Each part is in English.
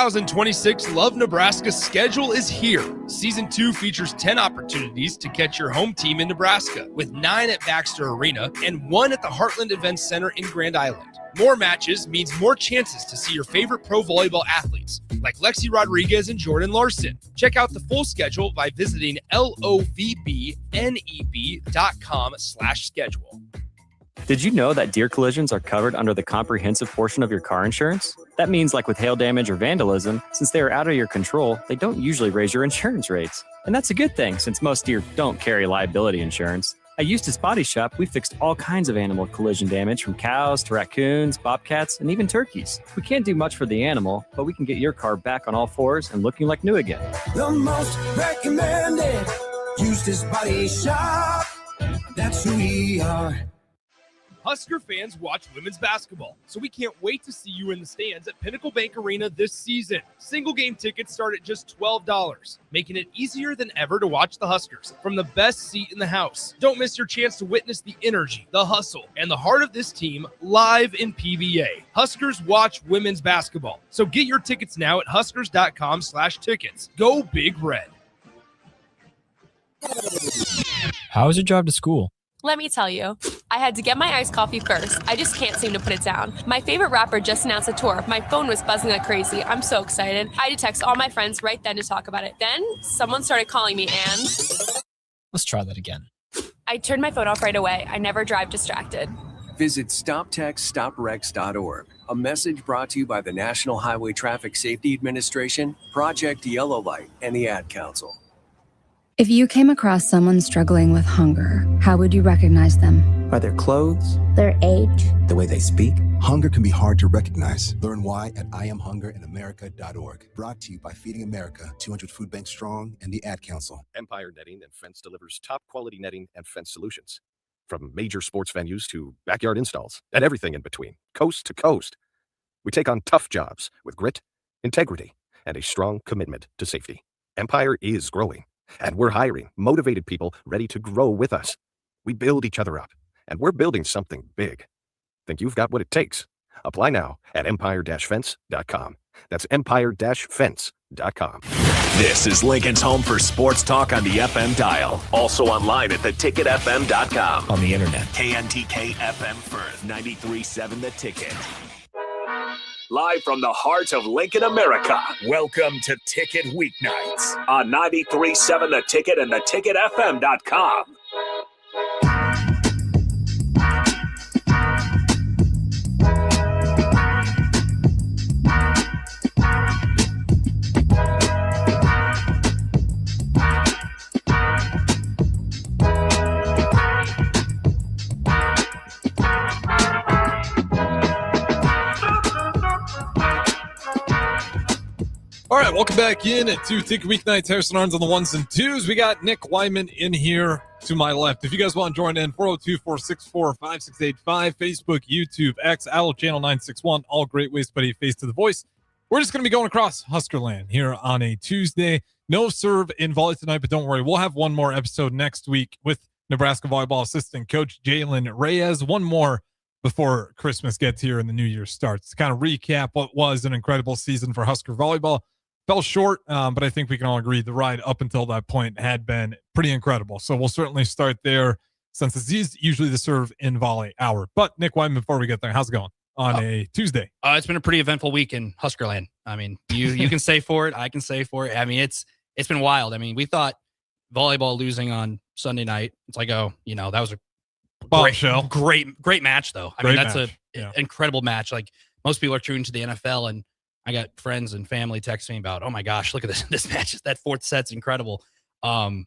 2026 Love Nebraska schedule is here. Season 2 features 10 opportunities to catch your home team in Nebraska, with 9 at Baxter Arena and 1 at the Heartland Events Center in Grand Island. More matches means more chances to see your favorite pro volleyball athletes, like Lexi Rodriguez and Jordan Larson. Check out the full schedule by visiting lovbneb.com/schedule. Did you know that deer collisions are covered under the comprehensive portion of your car insurance? That means, like with hail damage or vandalism, since they are out of your control, they don't usually raise your insurance rates. And that's a good thing, since most deer don't carry liability insurance. At Eustace Body Shop, we fixed all kinds of animal collision damage, from cows to raccoons, bobcats, and even turkeys. We can't do much for the animal, but we can get your car back on all fours and looking like new again. The most recommended Eustace Body Shop. That's who we are. Husker fans watch women's basketball, so we can't wait to see you in the stands at Pinnacle Bank Arena this season. Single game tickets start at just $12, making it easier than ever to watch the Huskers from the best seat in the house. Don't miss your chance to witness the energy, the hustle, and the heart of this team live in PBA. Huskers watch women's basketball, so get your tickets now at huskers.com/tickets. Go Big Red. How was your drive to school? Let me tell you, I had to get my iced coffee first. I just can't seem to put it down. My favorite rapper just announced a tour. My phone was buzzing like crazy. I'm so excited. I had to text all my friends right then to talk about it. Then someone started calling me and... Let's try that again. I turned my phone off right away. I never drive distracted. Visit StopTextStopWrecks.org. A message brought to you by the National Highway Traffic Safety Administration, Project Yellow Light, and the Ad Council. If you came across someone struggling with hunger, how would you recognize them? By their clothes, their age, the way they speak. Hunger can be hard to recognize. Learn why at IamHungerInAmerica.org. Brought to you by Feeding America, 200 Food Banks Strong, and the Ad Council. Empire Netting and Fence delivers top quality netting and fence solutions. From major sports venues to backyard installs and everything in between, coast to coast. We take on tough jobs with grit, integrity, and a strong commitment to safety. Empire is growing. And we're hiring motivated people ready to grow with us. We build each other up, and we're building something big. Think you've got what it takes? Apply now at empire-fence.com. That's empire-fence.com. This is Lincoln's home for sports talk on the FM dial. Also online at theticketfm.com. On the internet. KNTK FM Firth, 93.7 The Ticket. Live from the heart of Lincoln, America. Welcome to Ticket Weeknights on 93.7 The Ticket and theticketfm.com. All right, welcome back in to Ticket Weeknights. Harrison Arns on the ones and twos. We got Nick Whyman in here to my left. If you guys want to join in, 402-464-5685, Facebook, YouTube, X, Allo Channel 961, all great ways to put a face to the voice. We're just going to be going across Huskerland here on a Tuesday. No serve in volley tonight, but don't worry. We'll have one more episode next week with Nebraska volleyball assistant coach Jalen Reyes. One more before Christmas gets here and the new year starts to kind of recap what was an incredible season for Husker volleyball. Fell short, but I think we can all agree the ride up until that point had been pretty incredible. So we'll certainly start there since it's usually the serve in volley hour. But Nick Whyman, before we get there, how's it going on a Tuesday? It's been a pretty eventful week in Huskerland. I mean, you can say for it, I can say for it. I mean, it's been wild. I mean, we thought volleyball losing on Sunday night. It's like, that was a great match though. I mean, that's an incredible match. Like most people are tuned to the NFL, and I got friends and family texting me about, oh my gosh, look at this match. That fourth set's incredible. And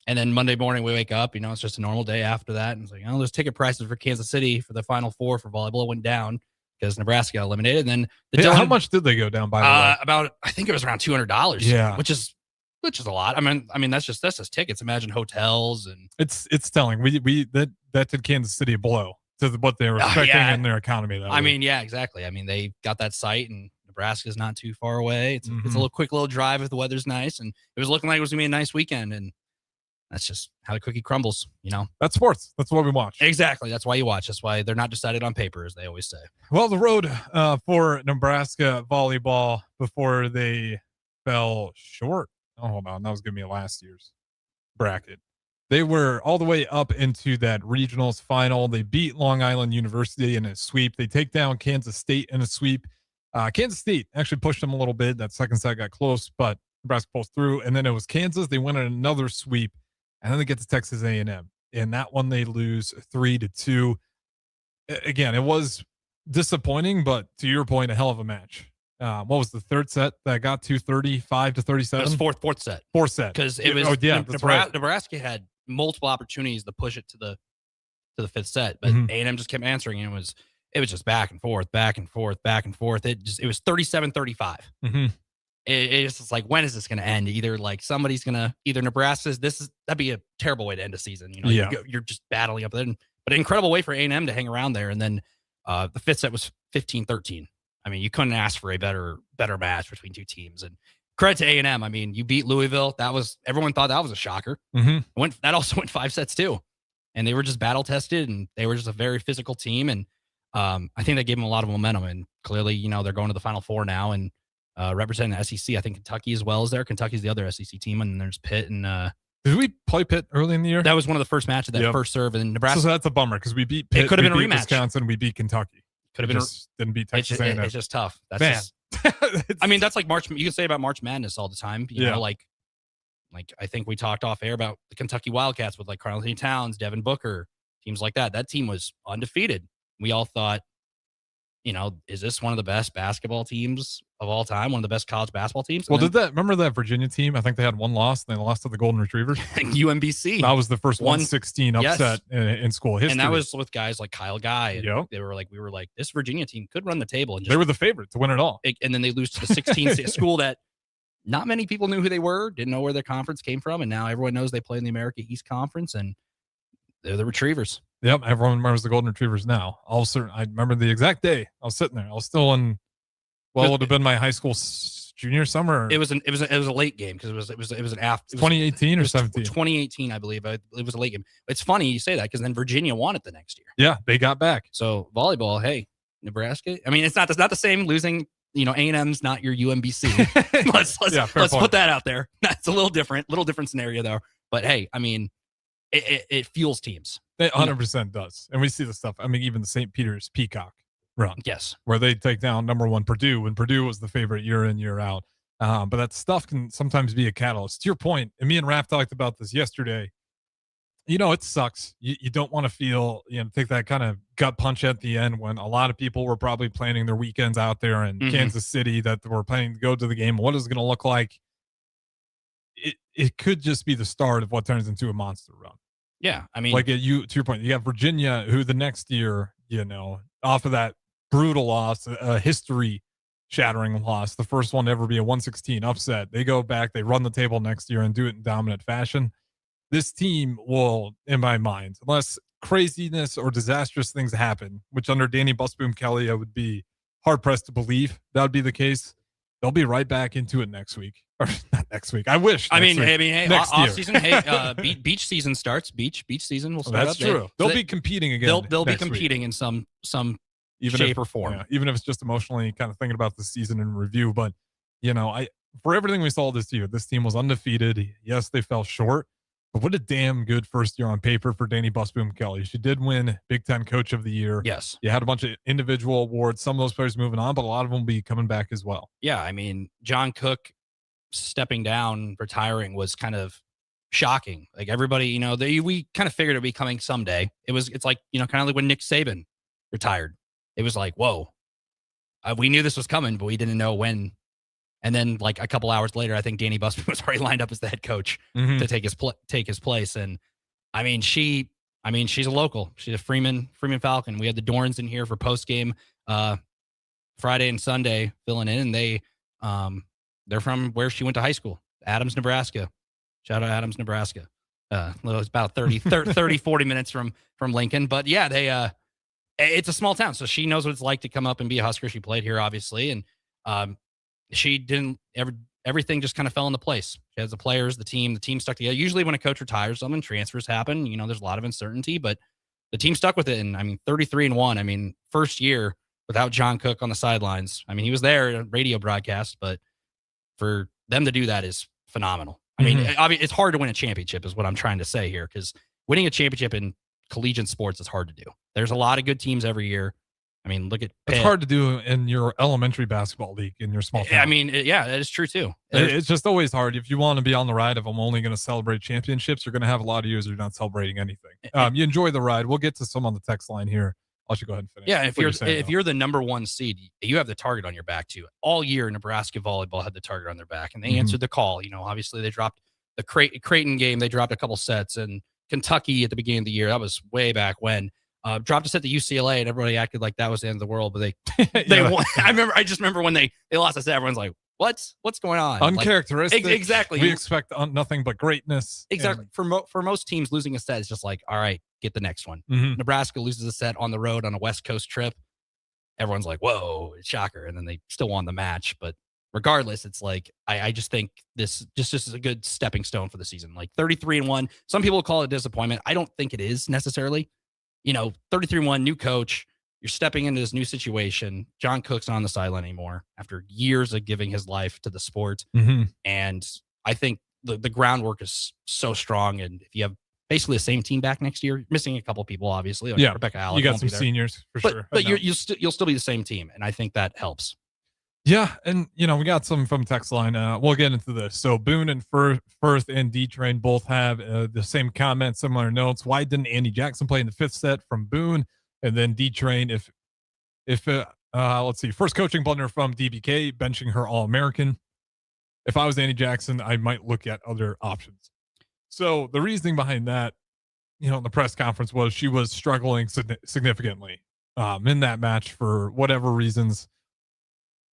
then Monday morning we wake up, it's just a normal day after that. And it's like, there's ticket prices for Kansas City for the Final Four for volleyball went down because Nebraska got eliminated. And then how much did they go down by? About, I think it was around $200. Yeah. Which is a lot. I mean, that's just tickets. Imagine hotels and it's telling. That did Kansas City a blow to what they were expecting in their economy. I mean, yeah, exactly. I mean, they got that site and Nebraska's not too far away. It's a quick little drive if the weather's nice, and it was looking like it was gonna be a nice weekend. And That's just how the cookie crumbles, That's sports. That's what we watch. Exactly. That's why you watch. That's why they're not decided on paper, as they always say. Well, the road for Nebraska volleyball before they fell short. Oh, hold on. That was going to be last year's bracket. They were all the way up into that regionals final. They beat Long Island University in a sweep. They take down Kansas State in a sweep. Kansas State actually pushed them a little bit. That second set got close, but Nebraska pulls through. And then it was Kansas. They win another sweep, and then they get to Texas A&M. And that one they lose 3-2. Again, it was disappointing, but to your point, a hell of a match. What was the third set that got to 35-37? It was fourth set. Fourth set. Because it was Nebraska had multiple opportunities to push it to the fifth set, but A&M just kept answering, and it was just back and forth. It was 37-35. It's just like, when is this going to end? Either Nebraska's, that'd be a terrible way to end a season. You're just battling up there, but an incredible way for A&M to hang around there. And then the fifth set was 15-13. I mean, you couldn't ask for a better match between two teams. And credit to A&M. I mean, you beat Louisville. Everyone thought that was a shocker. That also went 5 sets too. And they were just battle tested, and they were just a very physical team. And I think that gave them a lot of momentum. And clearly, they're going to the Final Four now and representing the SEC. I think Kentucky as well is there. Kentucky's the other SEC team, and then there's Pitt. And did we play Pitt early in the year? That was one of the first matches, that first serve. And Nebraska. So that's a bummer, because we beat Pitt. It could have been a rematch. Wisconsin, we beat Kentucky. Could have been. Didn't beat Texas A&M. It's just tough. That's I mean, that's like March. You can say about March Madness all the time. You know, like I think we talked off air about the Kentucky Wildcats with Karl Anthony Towns, Devin Booker, teams like that. That team was undefeated. We all thought, is this one of the best basketball teams of all time? One of the best college basketball teams? Well, remember that Virginia team? I think they had one loss, and they lost to the Golden Retrievers. UMBC. That was the first 116 upset in school history. And that was with guys like Kyle Guy. And we were like, this Virginia team could run the table. And they were the favorite to win it all. And then they lose to the 16th school that not many people knew who they were, didn't know where their conference came from. And now everyone knows they play in the America East Conference, and they're the Retrievers. Yep, everyone remembers the Golden Retrievers now. I remember the exact day I was sitting there. I was still in, it would have been my high school junior summer. It was a late game, because it was an after 2018 or 17. 2018, I believe. It was a late game. It's funny you say that, because then Virginia won it the next year. Yeah, they got back. So volleyball, hey, Nebraska. I mean, it's not the same losing. A&M's not your UMBC. let's put that out there. That's a little different scenario though. But hey, I mean, it fuels teams. It 100% does. And we see the stuff. I mean, even the St. Peter's Peacock run. Yes. Where they take down number 1 Purdue, when Purdue was the favorite year in, year out. But that stuff can sometimes be a catalyst. To your point, and me and Raph talked about this yesterday, it sucks. You don't want to feel, take that kind of gut punch at the end, when a lot of people were probably planning their weekends out there in Kansas City, that were planning to go to the game. What is it going to look like? It could just be the start of what turns into a monster run. Yeah, I mean, to your point, you got Virginia, who the next year, off of that brutal loss, a history-shattering loss, the first one to ever be a 116 upset, they go back, they run the table next year and do it in dominant fashion. This team will, in my mind, unless craziness or disastrous things happen, which under Danny Busboom Kelly, I would be hard-pressed to believe that would be the case, they'll be right back into it next week. Or not next week. I wish. Hey, off season. Hey, beach season starts. Beach season will start. That's true. They'll be competing again. They'll be competing in some shape or form. Yeah, even if it's just emotionally kind of thinking about the season in review. But for everything we saw this year, this team was undefeated. Yes, they fell short, but what a damn good first year on paper for Danny Busboom Kelly. She did win Big Ten Coach of the Year. Yes, you had a bunch of individual awards. Some of those players moving on, but a lot of them will be coming back as well. Yeah, I mean, John Cook stepping down, retiring was kind of shocking. Like everybody, we kind of figured it'd be coming someday. It's like, kind of like when Nick Saban retired. It was like, whoa, we knew this was coming, but we didn't know when. And then like a couple hours later, I think Danny Busboom was already lined up as the head coach to take his place. And I mean, she's a local. She's a Freeman Falcon. We had the Dorns in here for post game Friday and Sunday filling in, and they're from where she went to high school, Adams, Nebraska. Shout out Adams, Nebraska. It's about 40 minutes from Lincoln. But yeah, it's a small town, so she knows what it's like to come up and be a Husker. She played here, obviously, and she didn't ever everything just kind of fell into place. She has the players, the team stuck together. Usually when a coach retires, transfers happen. There's a lot of uncertainty, but the team stuck with it. And 33-1. First year without John Cook on the sidelines. He was there at a radio broadcast, but for them to do that is phenomenal. It's hard to win a championship is what I'm trying to say here, because winning a championship in collegiate sports is hard to do. There's a lot of good teams every year. Look at Pitt. It's hard to do in your elementary basketball league in your small town. That is true too. It's just always hard. If you want to be on the ride of I'm only going to celebrate championships, you're going to have a lot of years you're not celebrating anything. You enjoy the ride. We'll get to some on the text line here. I'll let you go ahead and finish. Yeah, if you're the number 1 seed, you have the target on your back too. All year, Nebraska volleyball had the target on their back, and they answered the call. Obviously they dropped the Creighton game. They dropped a couple sets, and Kentucky at the beginning of the year. That was way back when. Dropped a set to UCLA, and everybody acted like that was the end of the world. But they won. I just remember when they lost a set. Everyone's like, "What's going on?" Uncharacteristic. Exactly. We expect nothing but greatness. Exactly. For most teams, losing a set is just like, all right, get the next one. Nebraska loses a set on the road on a West Coast trip. Everyone's like, "Whoa, shocker!" And then they still won the match. But regardless, it's like I just think this is a good stepping stone for the season. 33-1. Some people call it disappointment. I don't think it is necessarily. 33-1, new coach. You're stepping into this new situation. John Cook's not on the sideline anymore after years of giving his life to the sport. And I think the groundwork is so strong. And if you have basically the same team back next year, missing a couple people, obviously. Rebecca Allen. You got some seniors for sure. But you'll still be the same team. And I think that helps. Yeah, and we got some from text line. We'll get into this. So Boone and Firth and D-Train both have the same comments, similar notes. Why didn't Andy Jackson play in the 5th set from Boone? And then D-Train, if let's see, first coaching blunder from DBK, benching her All-American. If I was Andy Jackson, I might look at other options. So the reasoning behind that, in the press conference was she was struggling significantly in that match for whatever reasons.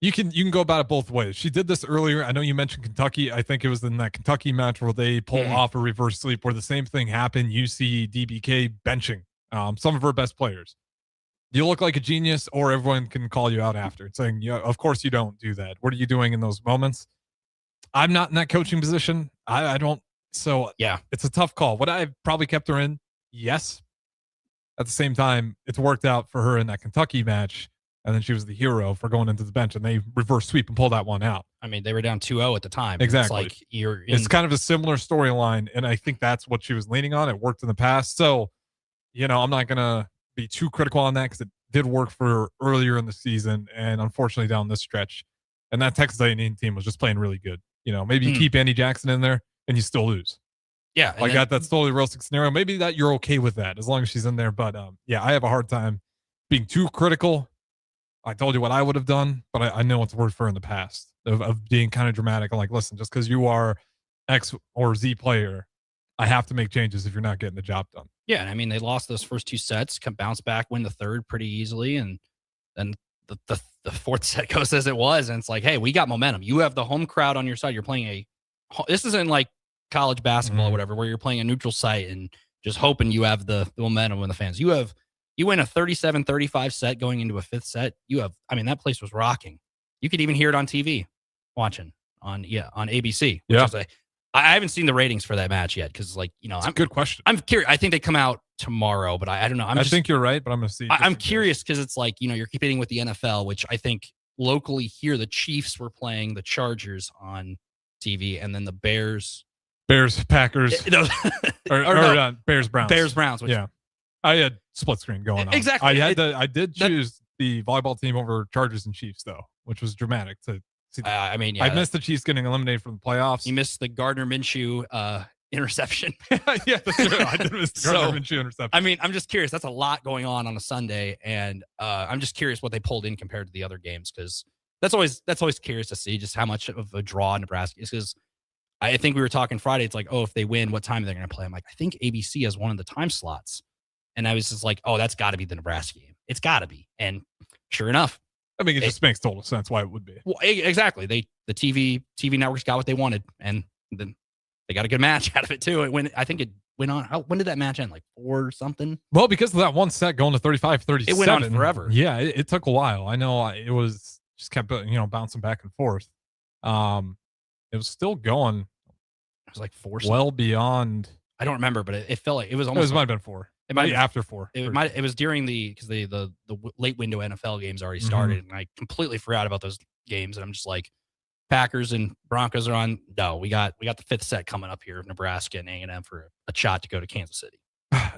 You can go about it both ways. She did this earlier. I know you mentioned Kentucky. I think it was in that Kentucky match where they pull off a reverse sweep where the same thing happened. You see DBK benching some of her best players. You look like a genius, or everyone can call you out after saying, "Yeah, of course you don't do that. What are you doing in those moments?" I'm not in that coaching position. I don't. So yeah, it's a tough call. Would I have probably kept her in? Yes. At the same time, it's worked out for her in that Kentucky match. And then she was the hero for going into the bench, and they reverse sweep and pull that one out. They were down 2-0 at the time. Exactly. It's kind of a similar storyline, and I think that's what she was leaning on. It worked in the past. So, I'm not going to be too critical on that because it did work for her earlier in the season, and unfortunately down this stretch. And that Texas A&M team was just playing really good. Maybe you keep Andy Jackson in there, and you still lose. Yeah. That's totally realistic scenario. Maybe that you're okay with that as long as she's in there. But, I have a hard time being too critical. I told you what I would have done, but I know it's worked for her in the past of being kind of dramatic. I'm like, listen, just because you are X or Z player, I have to make changes if you're not getting the job done. Yeah, and they lost those first 2 sets, can bounce back, win the third pretty easily, and then the 4th set goes as it was, and it's like, hey, we got momentum. You have the home crowd on your side. You're playing this isn't like college basketball or whatever, where you're playing a neutral site and just hoping you have the momentum with the fans. You win a 37-35 set going into a 5th set. That place was rocking. You could even hear it on TV, watching on ABC. Yeah. I haven't seen the ratings for that match yet because, it's a good question. I'm curious. I think they come out tomorrow, but I don't know. I think you're right, but I'm going to see. I'm curious because it's you're competing with the NFL, which I think locally here the Chiefs were playing the Chargers on TV, and then the Bears, Packers, Bears, Browns. Which, yeah. I had split screen going on. Exactly. I did choose the volleyball team over Chargers and Chiefs, though, which was dramatic to see. I missed the Chiefs getting eliminated from the playoffs. You missed the Gardner Minshew interception. Yeah, that's true. I did miss the Gardner Minshew interception. I'm just curious. That's a lot going on a Sunday, and I'm just curious what they pulled in compared to the other games, because that's always curious to see just how much of a draw Nebraska is. Because I think we were talking Friday. It's like, oh, if they win, what time are they going to play? I'm like, I think ABC has one of the time slots. And I was just like, oh, that's got to be the Nebraska game. It's got to be. And sure enough. It just makes total sense why it would be. Well, exactly. The TV networks got what they wanted, and then they got a good match out of it too. I think it went on. When did that match end? 4 or something? Well, because of that one set going to 35-37. It went on forever. Yeah, it took a while. I know it was just kept bouncing back and forth. it was still going. It was like 4. Well beyond. I don't remember, but it felt like it was It almost. might have been 4. It might be be after 4. It was during because the late window NFL games already started, and I completely forgot about those games. And I'm just like, Packers and Broncos are on. No, we got the 5th set coming up here of Nebraska and A&M for a shot to go to Kansas City.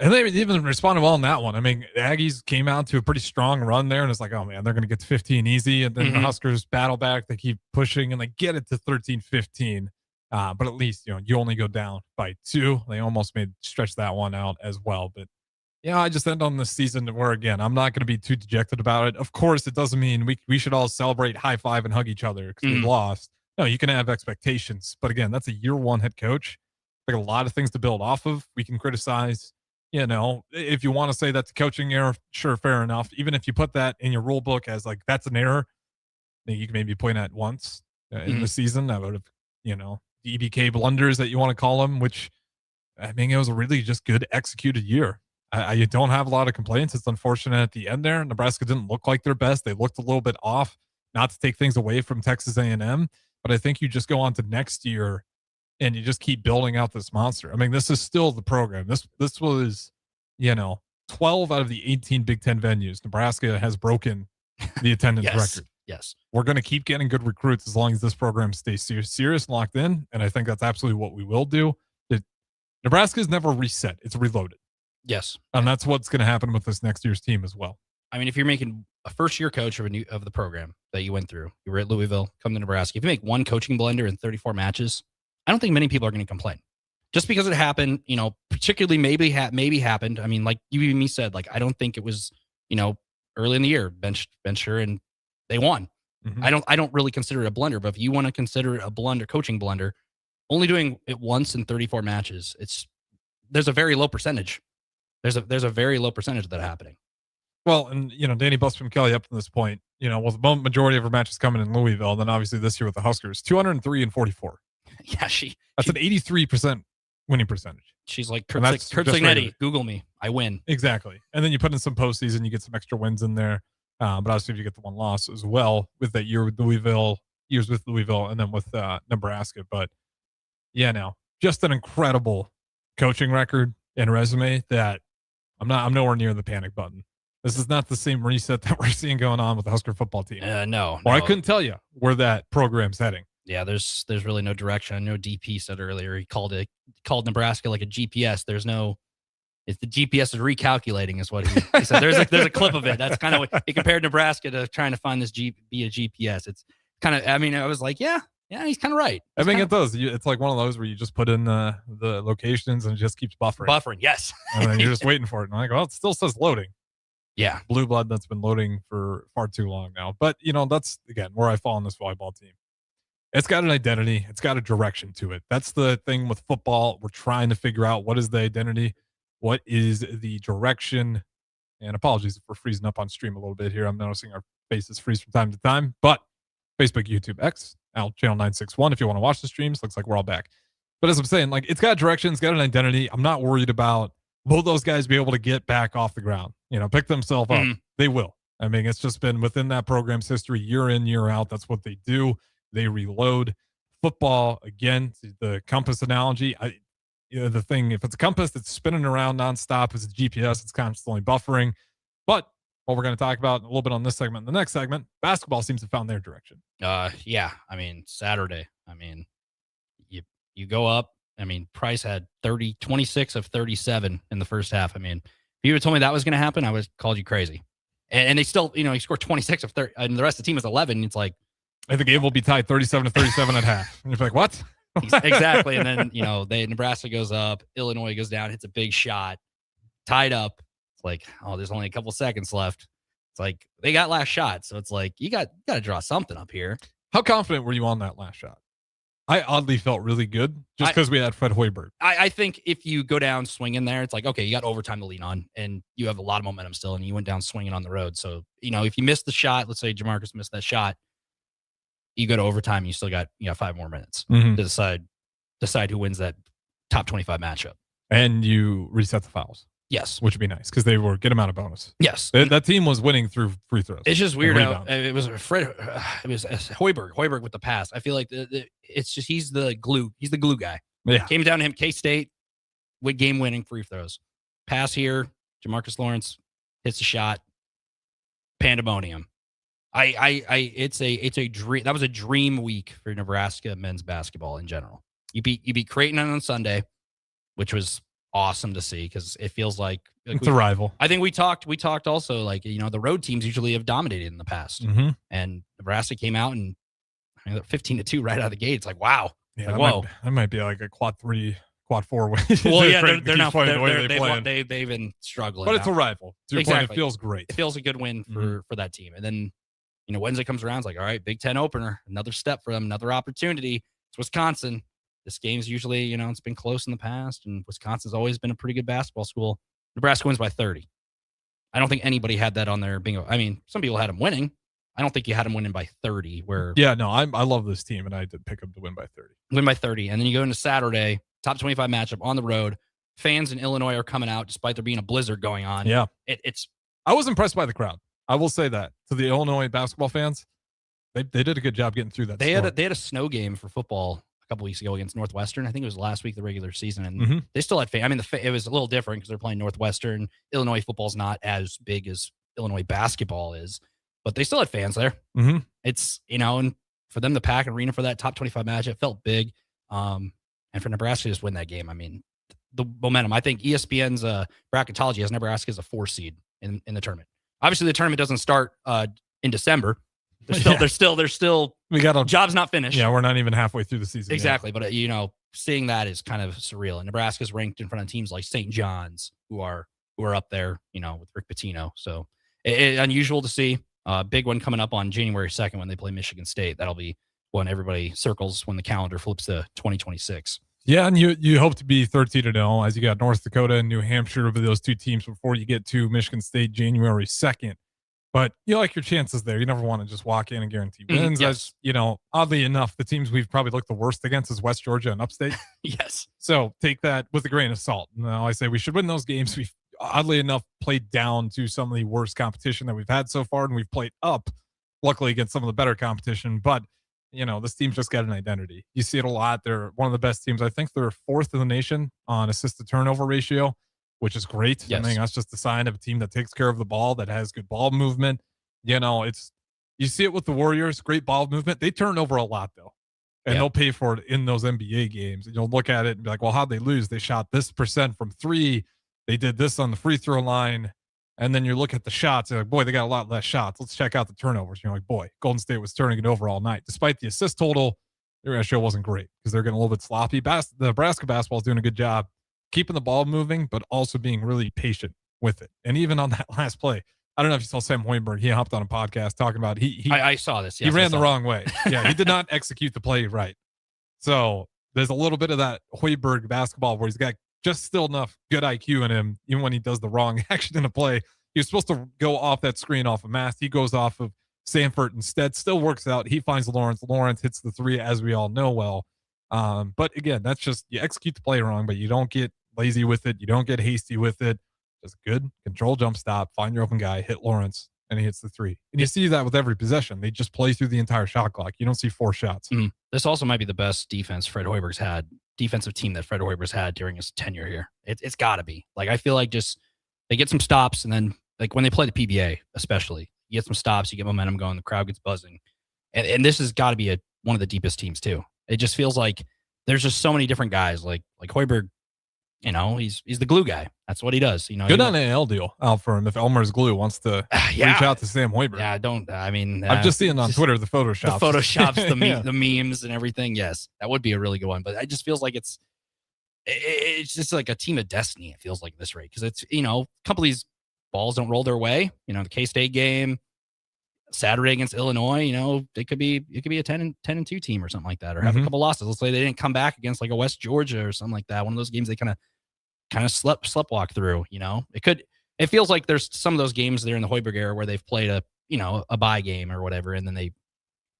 And they even responded well in that one. I mean, the Aggies came out to a pretty strong run there, and it's like, oh man, they're going to get to 15 easy. And then the Huskers battle back. They keep pushing, and they get it to 13-15. But at least, you only go down by 2. They almost stretch that one out as well. But I just end on this season where, again, I'm not going to be too dejected about it. Of course, it doesn't mean we should all celebrate, high five, and hug each other because we lost. No, you can have expectations. But again, that's a year 1 head coach. Like a lot of things to build off of. We can criticize, if you want to say that's a coaching error, sure, fair enough. Even if you put that in your rule book as like, that's an error, then you can maybe point at once in the season. That would have, the EBK blunders that you want to call them, which, I mean, it was a really just good executed year. I don't have a lot of complaints. It's unfortunate at the end there. Nebraska didn't look like their best. They looked a little bit off, not to take things away from Texas A&M. But I think you just go on to next year and you just keep building out this monster. I mean, this is still the program. This was, 12 out of the 18 Big Ten venues. Nebraska has broken the attendance record. Yes. We're going to keep getting good recruits as long as this program stays serious and locked in. And I think that's absolutely what we will do. Nebraska's never reset. It's reloaded. Yes. And that's what's going to happen with this next year's team as well. I mean, if you're making a first-year coach of the program that you went through, you were at Louisville, come to Nebraska. If you make one coaching blender in 34 matches, I don't think many people are going to complain. Just because it happened, particularly maybe happened. I mean, like you and me said, like I don't think it was, early in the year, bench her and they won. I don't really consider it a blunder, but if you want to consider it a blunder, coaching blunder, only doing it once in 34 matches, there's a very low percentage. There's a very low percentage of that happening. Well, and Danny Busby Kelly up to this point, with the majority of her matches coming in Louisville, then obviously this year with the Huskers, 203 and 44. Yeah, that's an 83% winning percentage. She's like Kurt Signetti. Google me, I win. Exactly. And then you put in some postseason, you get some extra wins in there. But obviously, if you get the one loss as well with that year with years with Louisville, and then with Nebraska. But just an incredible coaching record and resume that I'm nowhere near the panic button. This is not the same reset that we're seeing going on with the Husker football team. No. I couldn't tell you where that program's heading. Yeah, there's really no direction. I know DP said earlier he called Nebraska like a GPS. It's the GPS is recalculating is what he said. There's a clip of it. That's kind of what he compared Nebraska to trying to find this be a GPS. It's kind of, I mean, I was like, yeah, he's kind of right. I think it does. It's like one of those where you just put in the locations and it just keeps buffering. Yes. And then you're just waiting for it. And I'm like, well, it still says loading. Yeah. Blue blood that's been loading for far too long now. But, that's, again, where I fall on this volleyball team. It's got an identity. It's got a direction to it. That's the thing with football. We're trying to figure out what is the identity, what is the direction. And apologies if we're freezing up on stream a little bit here. I'm noticing our faces freeze from time to time. But Facebook, YouTube, X, Channel 961. If you want to watch the streams, looks like we're all back. But as I'm saying, like it's got direction, it's got an identity. I'm not worried about will those guys be able to get back off the ground, pick themselves up. They will. I mean, it's just been within that program's history, year in, year out. That's what they do. They reload. Football, again, the compass analogy. The thing, if it's a compass that's spinning around nonstop, it's a GPS, it's constantly buffering. But what we're going to talk about a little bit on this segment, the next segment, basketball seems to have found their direction. Yeah. I mean, Saturday. I mean, you go up. I mean, Price had 26 of 37 in the first half. I mean, if you would have told me that was going to happen, I would have called you crazy. And they still, he scored 26 of 30, and the rest of the team was 11. It's like, I think the game will be tied 37-37 at half. And you're like, what? Exactly. And then, Nebraska goes up, Illinois goes down, hits a big shot, tied up. It's like, oh, there's only a couple seconds left. It's like they got last shot. So it's like, you got to draw something up here. How confident were you on that last shot? I oddly felt really good just because we had Fred Hoiberg. I think if you go down swinging there, it's like, okay, you got overtime to lean on and you have a lot of momentum still and you went down swinging on the road. So, if you missed the shot, let's say Jamarcus missed that shot, you go to overtime, you still got 5 more minutes to decide who wins that top 25 matchup. And you reset the fouls. Yes. Which would be nice because they were get them out of bonus. Yes. That team was winning through free throws. It's just weird how it was Hoiberg with the pass. I feel like it's just he's the glue. He's the glue guy. Yeah. Came down to him, K-State, with game-winning free throws. Pass here, Jamarcus Lawrence hits a shot. Pandemonium. It's a dream. That was a dream week for Nebraska men's basketball in general. You beat Creighton on Sunday, which was awesome to see because it feels like it's a rival. I think we talked also like, the road teams usually have dominated in the past, and Nebraska came out and 15-2 right out of the gate. It's like, wow. Yeah, like, whoa. That might be like a quad 3, quad 4 win. Well, yeah, they're not. They've been struggling, but it's a rival. To your point, it feels great. It feels a good win for that team. And then, Wednesday comes around, it's like, all right, Big Ten opener, another step for them, another opportunity. It's Wisconsin. This game's usually, it's been close in the past, and Wisconsin's always been a pretty good basketball school. Nebraska wins by 30. I don't think anybody had that on their bingo. I mean, some people had them winning. I don't think you had them winning by 30. I love this team, and I did pick them to win by 30. Win by 30, and then you go into Saturday, top 25 matchup on the road. Fans in Illinois are coming out despite there being a blizzard going on. Yeah, it's. I was impressed by the crowd. I will say that to the Illinois basketball fans, they did a good job getting through that. They had a snow game for football a couple weeks ago against Northwestern. I think it was last week of the regular season, and they still had fans. I mean, it was a little different because they're playing Northwestern. Illinois football's not as big as Illinois basketball is, but they still had fans there. It's and for them to pack an arena for that top 25 match, it felt big. And for Nebraska to just win that game, I mean, the momentum. I think ESPN's bracketology has Nebraska as a 4 seed in the tournament. Obviously, the tournament doesn't start in December. There's still we got job's not finished. Yeah, we're not even halfway through the season. Exactly, yet. But seeing that is kind of surreal. And Nebraska's ranked in front of teams like St. John's, who are up there, with Rick Pitino. So unusual to see. Big one coming up on January 2nd when they play Michigan State. That'll be one everybody circles when the calendar flips to 2026. Yeah, and you hope to be 13-0 as you got North Dakota and New Hampshire over those two teams before you get to Michigan State January 2nd. But you like your chances there. You never want to just walk in and guarantee wins. Yes. As oddly enough, the teams we've probably looked the worst against is West Georgia and Upstate. Yes. So take that with a grain of salt. Now I say we should win those games. We've oddly enough played down to some of the worst competition that we've had so far, and we've played up, luckily, against some of the better competition. But this team's just got an identity. You see it a lot. They're one of the best teams. I think they're 4th in the nation on assist to turnover ratio, which is great. Yes. I mean, that's just a sign of a team that takes care of the ball, that has good ball movement. You see it with the Warriors, great ball movement. They turn over a lot, though, and they'll pay for it in those NBA games. And you'll look at it and be like, well, how'd they lose? They shot this % from 3. They did this on the free throw line. And then you look at the shots, and like, boy, they got a lot less shots. Let's check out the turnovers. You're like, boy, Golden State was turning it over all night. Despite the assist total, their ratio wasn't great because they're getting a little bit sloppy. The Nebraska basketball is doing a good job keeping the ball moving, but also being really patient with it. And even on that last play, I don't know if you saw Sam Hoiberg. He hopped on a podcast talking about I saw this. Yes, he ran the wrong way. Yeah, he did not execute the play right. So there's a little bit of that Hoiberg basketball where he's got just still enough good IQ in him, even when he does the wrong action in a play. He was supposed to go off that screen off of Mast. He goes off of Sanford instead. Still works out. He finds Lawrence. Lawrence hits the 3, as we all know well. But again, that's just you execute the play wrong, but you don't get lazy with it. You don't get hasty with it. Just good control jump stop. Find your open guy. Hit Lawrence, and he hits the 3. And you see that with every possession. They just play through the entire shot clock. You don't see 4 shots. This also might be the best defense Fred Hoiberg's had. Defensive team that Fred Hoiberg's had during his tenure here. It's got to be. Like I feel like just they get some stops, and then like when they play the PBA, especially, you get some stops, you get momentum going, the crowd gets buzzing, and this has got to be one of the deepest teams too. It just feels like there's just so many different guys. Like Hoiberg, he's the glue guy. That's what he does. Good on an AL deal out for him if Elmer's Glue wants to reach out to Sam Hoiberg. Yeah, I'm just seeing on Twitter the photoshops, the memes and everything. Yes, that would be a really good one. But it just feels like it's just like a team of destiny. It feels like this rate because it's a couple of these balls don't roll their way. The K-State game Saturday against Illinois. It could be a 10-2 team or something like that, or have a couple losses. Let's say they didn't come back against like a West Georgia or something like that. One of those games they kind of sleptwalk through. It feels like there's some of those games there in the Hoiberg era where they've played a bye game or whatever, and then they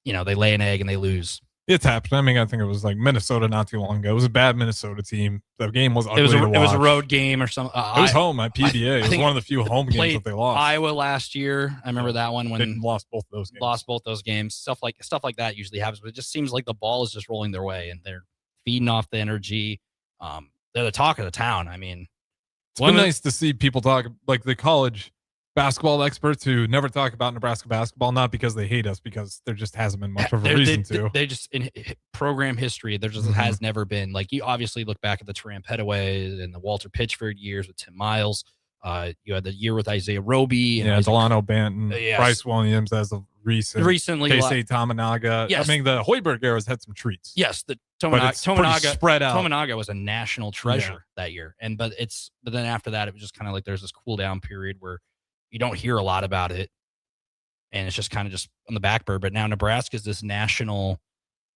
lay an egg and they lose. It's happened. I mean, I think it was like Minnesota not too long ago. It was a bad Minnesota team. The game was ugly to watch. It was a road game or something. It was home at PBA. It was one of the few home games that they lost. Iowa last year. I remember that one when they lost both those games. Stuff like that usually happens, but it just seems like the ball is just rolling their way and they're feeding off the energy. They're the talk of the town. I mean, it's been nice to see people talk, like the college basketball experts who never talk about Nebraska basketball, not because they hate us, because there just hasn't been much of a reason to. They just, in program history, there just has never been. Like, you obviously look back at the Taran Petaway and the Walter Pitchford years with Tim Miles. You had the year with Isaiah Roby. And Delano Banton, Bryce Williams as of recently. Casey Tominaga. Yes. I mean, the Hoiberg era's had some treats. Yes, the Tominaga spread out. Tominaga was a national treasure that year. But then after that, it was just kind of like there's this cool down period where you don't hear a lot about it, and it's just kind of just on the back burner. But now Nebraska is this national.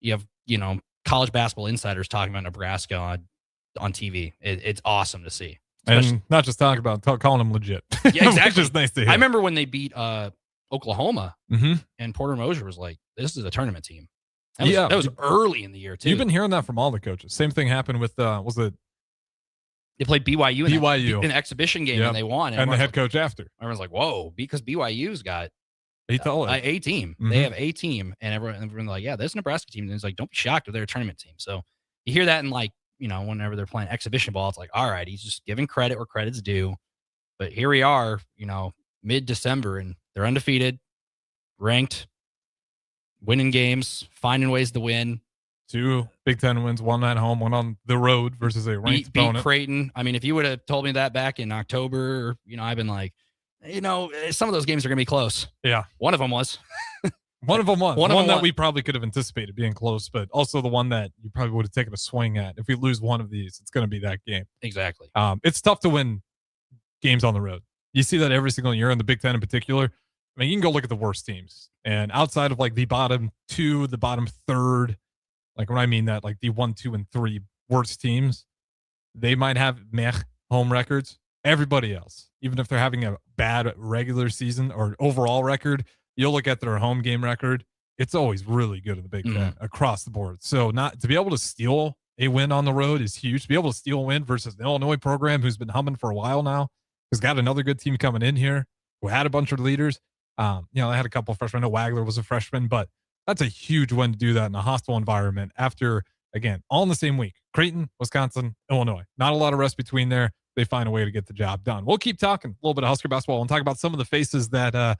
You have college basketball insiders talking about Nebraska on TV. It's awesome to see, and not just talking about calling them legit. Yeah, exactly. Which is nice to hear. I remember when they beat Oklahoma, and Porter Moser was like, "This is a tournament team." That was early in the year too. You've been hearing that from all the coaches. Same thing happened with they played BYU in an exhibition game and they won. And the head coach after. Everyone's like, whoa, because BYU's got a team. They have a team. And everyone's like, yeah, this Nebraska team. And it's like, don't be shocked if they're a tournament team. So you hear that in whenever they're playing exhibition ball, it's like, all right, he's just giving credit where credit's due. But here we are, mid-December, and they're undefeated, ranked, winning games, finding ways to win. 2 Big Ten wins, 1 at home, 1 on the road versus a ranked opponent. Beat Creighton. I mean, if you would have told me that back in October, I've been like, some of those games are going to be close. Yeah. One of them was. One that we probably could have anticipated being close, but also the one that you probably would have taken a swing at. If we lose one of these, it's going to be that game. Exactly. It's tough to win games on the road. You see that every single year in the Big Ten in particular. I mean, you can go look at the worst teams. And outside of like the bottom 2, the bottom 3rd, like when I mean that, like the 1, 2, and 3 worst teams, they might have home records. Everybody else, even if they're having a bad regular season or overall record, you'll look at their home game record. It's always really good in the Big Ten across the board. So not to be able to steal a win on the road is huge. To be able to steal a win versus the Illinois program, who's been humming for a while now, has got another good team coming in here, who had a bunch of leaders. They had a couple of freshmen. I know Wagler was a freshman, but that's a huge win to do that in a hostile environment after, again, all in the same week. Creighton, Wisconsin, Illinois. Not a lot of rest between there. They find a way to get the job done. We'll keep talking a little bit of Husker basketball and talk about some of the faces that have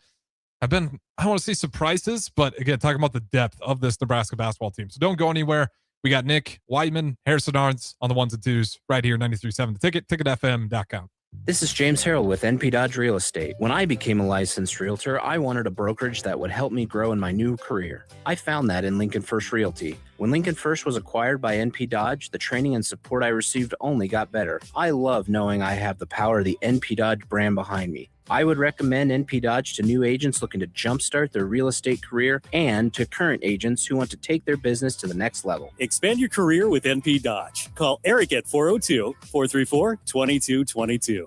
been, I don't want to say surprises, but again, talking about the depth of this Nebraska basketball team. So don't go anywhere. We got Nick, Whyman, Harrison Arens on the 1s and 2s right here, 93.7 The Ticket, ticketfm.com. This is James Harrell with NP Dodge Real Estate. When I became a licensed realtor, I wanted a brokerage that would help me grow in my new career. I found that in Lincoln First Realty. When Lincoln First was acquired by NP Dodge, the training and support I received only got better. I love knowing I have the power of the NP Dodge brand behind me. I would recommend NP Dodge to new agents looking to jumpstart their real estate career and to current agents who want to take their business to the next level. Expand your career with NP Dodge. Call Eric at 402-434-2222.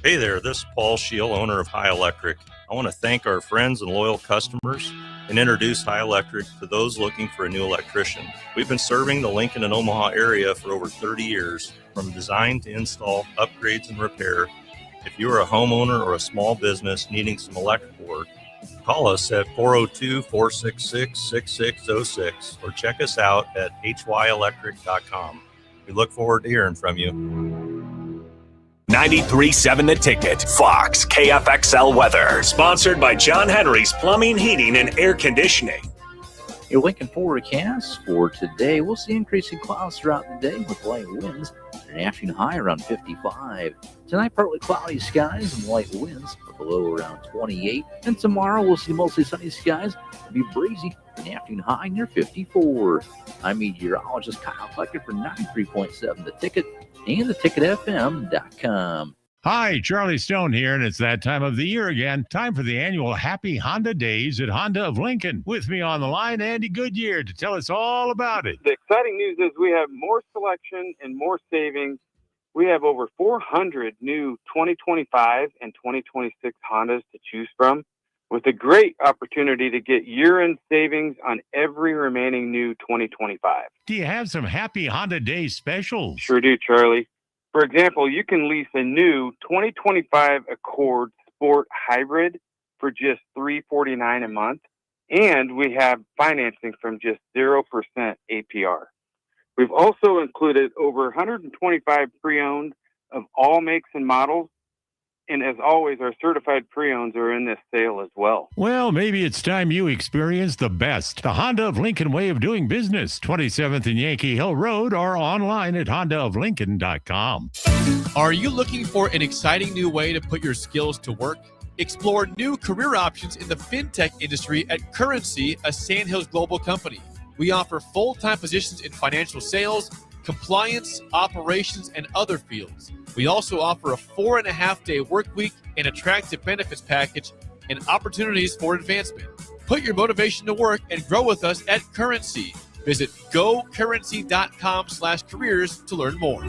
Hey there, this is Paul Scheel, owner of High Electric. I want to thank our friends and loyal customers and introduce High Electric to those looking for a new electrician. We've been serving the Lincoln and Omaha area for over 30 years, from design to install, upgrades, and repair. If you are a homeowner or a small business needing some electrical work, call us at 402-466-6606 or check us out at hyelectric.com. We look forward to hearing from you. 93.7 The Ticket, Fox, KFXL weather. Sponsored by John Henry's Plumbing, Heating, and Air Conditioning. Your Lincoln forecast for today. We'll see increasing clouds throughout the day with light winds. An afternoon high around 55. Tonight, partly cloudy skies and light winds, with a low around 28. And tomorrow, we'll see mostly sunny skies. It'll be breezy. An afternoon high near 54. I'm meteorologist Kyle Flecker for 93.7 The Ticket and theticketfm.com. Hi, Charlie Stone here, and it's that time of the year again. Time for the annual Happy Honda Days at Honda of Lincoln. With me on the line, Andy Goodyear, to tell us all about it. The exciting news is we have more selection and more savings. We have over 400 new 2025 and 2026 Hondas to choose from. with a great opportunity to get year-end savings on every remaining new 2025. Do you have some happy Honda Day specials? Sure do, Charlie. For example, you can lease a new 2025 Accord Sport Hybrid for just $349 a month, and we have financing from just 0% APR. We've also included over 125 pre-owned of all makes and models, and as always, our certified pre-owns are in this sale as well. Well, maybe it's time you experience the best. The Honda of Lincoln way of doing business, 27th and Yankee Hill Road, or online at hondaoflincoln.com. Are you looking for an exciting new way to put your skills to work? Explore new career options in the fintech industry at Currency, a Sandhills Global company. We offer full-time positions in financial sales, compliance, operations, and other fields. We also offer a 4.5-day work week, an attractive benefits package, and opportunities for advancement. Put your motivation to work and grow with us at Currency. Visit gocurrency.com/careers to learn more.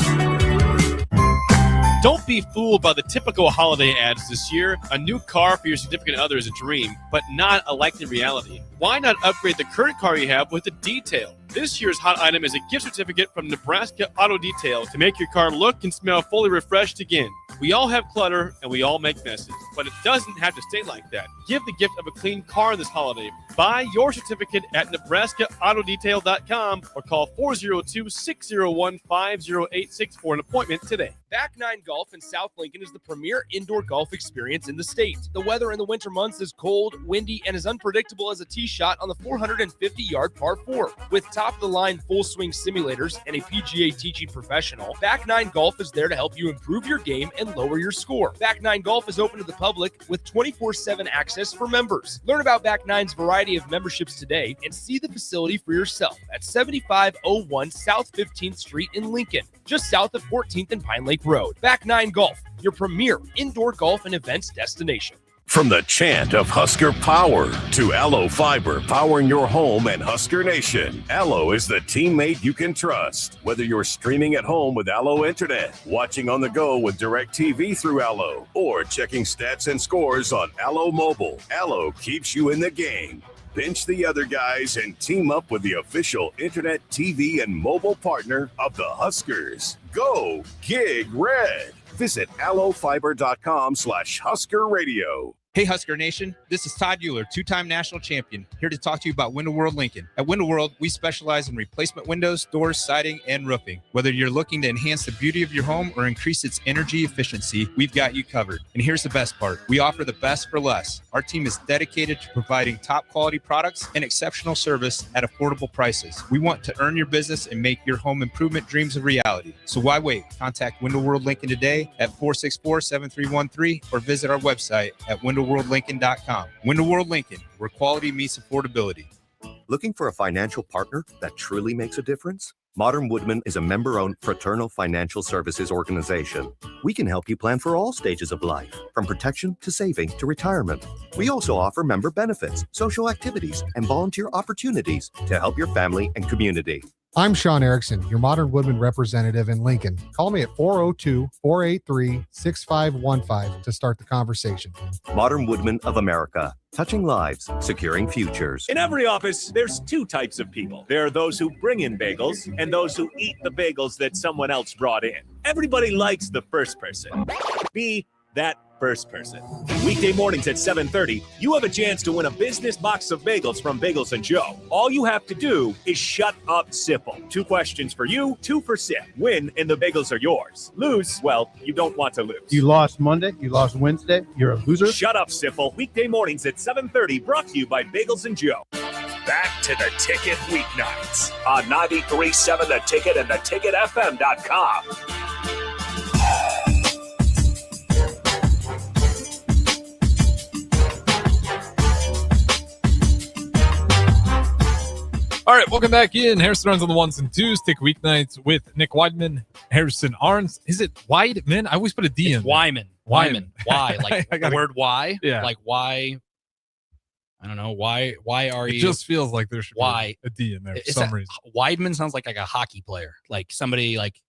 Don't be fooled by the typical holiday ads this year. A new car for your significant other is a dream, but not a likely reality. Why not upgrade the current car you have with a detail? This year's hot item is a gift certificate from Nebraska Auto Detail to make your car look and smell fully refreshed again. We all have clutter and we all make messes, but it doesn't have to stay like that. Give the gift of a clean car this holiday. Buy your certificate at NebraskaAutoDetail.com or call 402-601-5086 for an appointment today. Back Nine Golf in South Lincoln is the premier indoor golf experience in the state. The weather in the winter months is cold, windy, and as unpredictable as a tee shot on the 450-yard par 4. With top-of-the-line full-swing simulators and a PGA teaching professional, Back Nine Golf is there to help you improve your game and lower your score. Back Nine Golf is open to the public with 24/7 access for members. Learn about Back Nine's variety of memberships today and see the facility for yourself at 7501 South 15th Street in Lincoln, just south of 14th and Pine Lake Road. Back Nine Golf, your premier indoor golf and events destination. From the chant of Husker power to Allo Fiber powering your home and Husker Nation, Allo is the teammate you can trust. Whether you're streaming at home with Allo Internet, watching on the go with DirecTV through Allo, or checking stats and scores on Allo Mobile, Allo keeps you in the game. Bench the other guys and team up with the official internet, TV, and mobile partner of the Huskers. Go Gig Red. Visit allofiber.com/Husker Radio. Hey Husker Nation, this is Todd Euler, two-time national champion, here to talk to you about Window World Lincoln. At Window World, we specialize in replacement windows, doors, siding, and roofing. Whether you're looking to enhance the beauty of your home or increase its energy efficiency, we've got you covered. And here's the best part. We offer the best for less. Our team is dedicated to providing top quality products and exceptional service at affordable prices. We want to earn your business and make your home improvement dreams a reality. So why wait? Contact Window World Lincoln today at 464-7313 or visit our website at WindowWorldLincoln.com. Window World Lincoln, where quality meets affordability. Looking for a financial partner that truly makes a difference? Modern Woodman is a member-owned fraternal financial services organization. We can help you plan for all stages of life, from protection to saving to retirement. We also offer member benefits, social activities, and volunteer opportunities to help your family and community. I'm Sean Erickson, your Modern Woodman representative in Lincoln. Call me at 402-483-6515 to start the conversation. Modern Woodman of America, touching lives, securing futures. In every office, there's two types of people. There are those who bring in bagels and those who eat the bagels that someone else brought in. Everybody likes the first person. Be that first person. Weekday mornings at 7:30, you have a chance to win a business box of bagels from Bagels & Joe. All you have to do is shut up, Sipple. 2 questions for you, 2 for Sip. Win and the bagels are yours. Lose, well, you don't want to lose. You lost Monday, you lost Wednesday, you're a loser. Shut up, Sipple. Weekday mornings at 7:30, brought to you by Bagels & Joe. Back to the Ticket Weeknights on 93.7 The Ticket and theticketfm.com. All right, welcome back in. Harrison Arens on the ones and twos. Take Weeknights with Nick Whyman, Harrison Arens. Is it Weidman? I always put a D in. Whyman. Whyman. Why? Like the word why? Yeah. Like why? I don't know. Why are you? It just feels like there should be a D in there for some reason. Weidman sounds like a hockey player. Like somebody like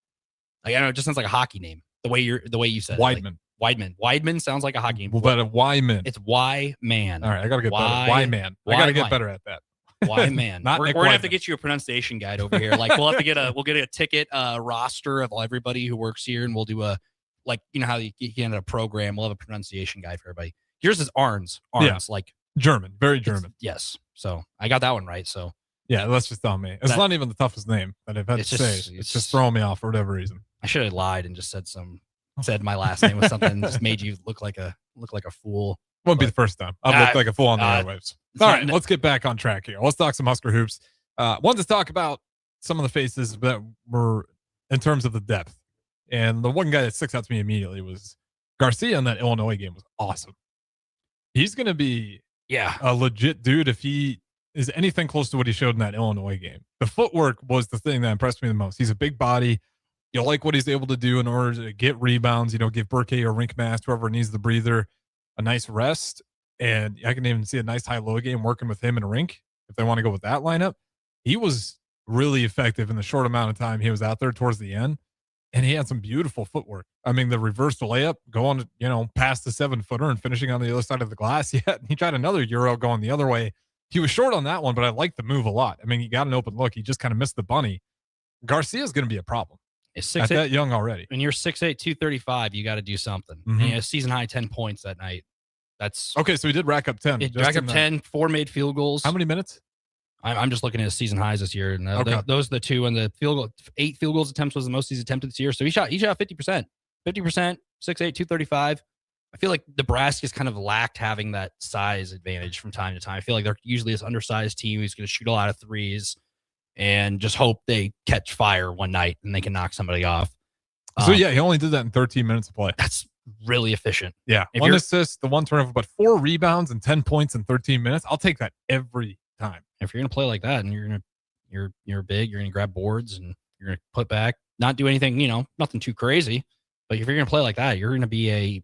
I don't know, it just sounds like a hockey name. The way you said Weidman. Whyman. Whyman sounds like a hockey name. Well, but a Whyman. It's Whyman. All right, I got to get better. Whyman. I got to get better at that. Whyman. Not we're Nick gonna have Whyman. to get you a pronunciation guide over here. Like we'll get a ticket roster of everybody who works here, and we'll do a how you get a program. We'll have a pronunciation guide for everybody. Yours is Arens. Arens, like German, very German. Yes. So I got that one right. So yeah, that's just on me. It's not even the toughest name that I've had to say. It's just throwing me off for whatever reason. I should have lied and just said my last name was something and just made you look like a fool. Won't be the first time I've looked like a fool on the airwaves. All right, let's get back on track here. Let's talk some Husker hoops. Wanted to talk about some of the faces that were in terms of the depth. And the one guy that sticks out to me immediately was Garcia in that Illinois game was awesome. He's going to be a legit dude if he is anything close to what he showed in that Illinois game. The footwork was the thing that impressed me the most. He's a big body. You like what he's able to do in order to get rebounds, give Burke or Rink Mast, whoever needs the breather, a nice rest. And I can even see a nice high-low game working with him and Rink if they want to go with that lineup. He was really effective in the short amount of time he was out there towards the end. And he had some beautiful footwork. I mean, the reverse layup, going, past the 7-footer and finishing on the other side of the glass. Yeah, he tried another Euro going the other way. He was short on that one, but I liked the move a lot. I mean, he got an open look. He just kind of missed the bunny. Garcia's going to be a problem. At that young already. When you're 6'8", 235, you got to do something. Mm-hmm. And he had season high 10 points that night. That's okay. So he did rack up 10. Rack up 10, 4 made field goals. How many minutes? I'm just looking at his season highs this year, and those are the two. And the field goal, 8 field goals attempts was the most he's attempted this year. So he shot 50%, 6'8", 235. I feel like Nebraska's kind of lacked having that size advantage from time to time. I feel like they're usually this undersized team who's going to shoot a lot of threes and just hope they catch fire one night and they can knock somebody off. So he only did that in 13 minutes of play. That's really efficient. Yeah, If 1 you're- assist, the 1 turnover, but 4 rebounds and 10 points in 13 minutes. I'll take that every time. If you're gonna play like that and you're big, you're gonna grab boards and you're gonna put back, not do anything, nothing too crazy. But if you're gonna play like that, you're gonna be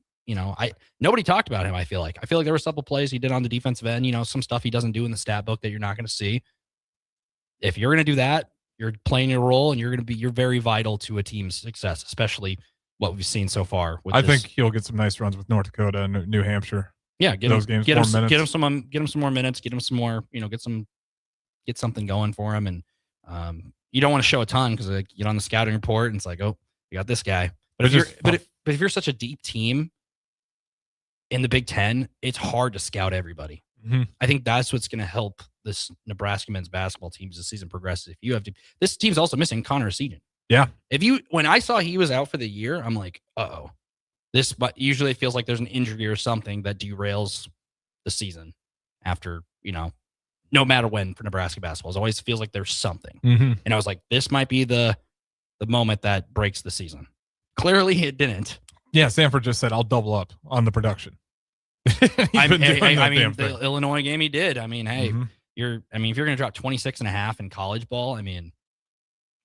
nobody talked about him. I feel like there were a couple plays he did on the defensive end, some stuff he doesn't do in the stat book that you're not gonna see. If you're gonna do that, you're playing your role and you're very vital to a team's success, especially what we've seen so far. I think he'll get some nice runs with North Dakota and New Hampshire. Yeah, get him some more minutes, get him some more, get something going for him. And you don't want to show a ton because you get on the scouting report and it's like, oh, you got this guy. But if you're such a deep team in the Big Ten, it's hard to scout everybody. Mm-hmm. I think that's what's going to help this Nebraska men's basketball team as the season progresses. This team's also missing Connor Seaton. Yeah. When I saw he was out for the year, I'm like, uh-oh. But usually it feels like there's an injury or something that derails the season after, no matter when for Nebraska basketball. It always feels like there's something. Mm-hmm. And I was like, this might be the moment that breaks the season. Clearly it didn't. Yeah, Sanford just said, I'll double up on the production. The Illinois game he did. I mean, hey, Mm-hmm. if you're going to drop 26.5 in college ball,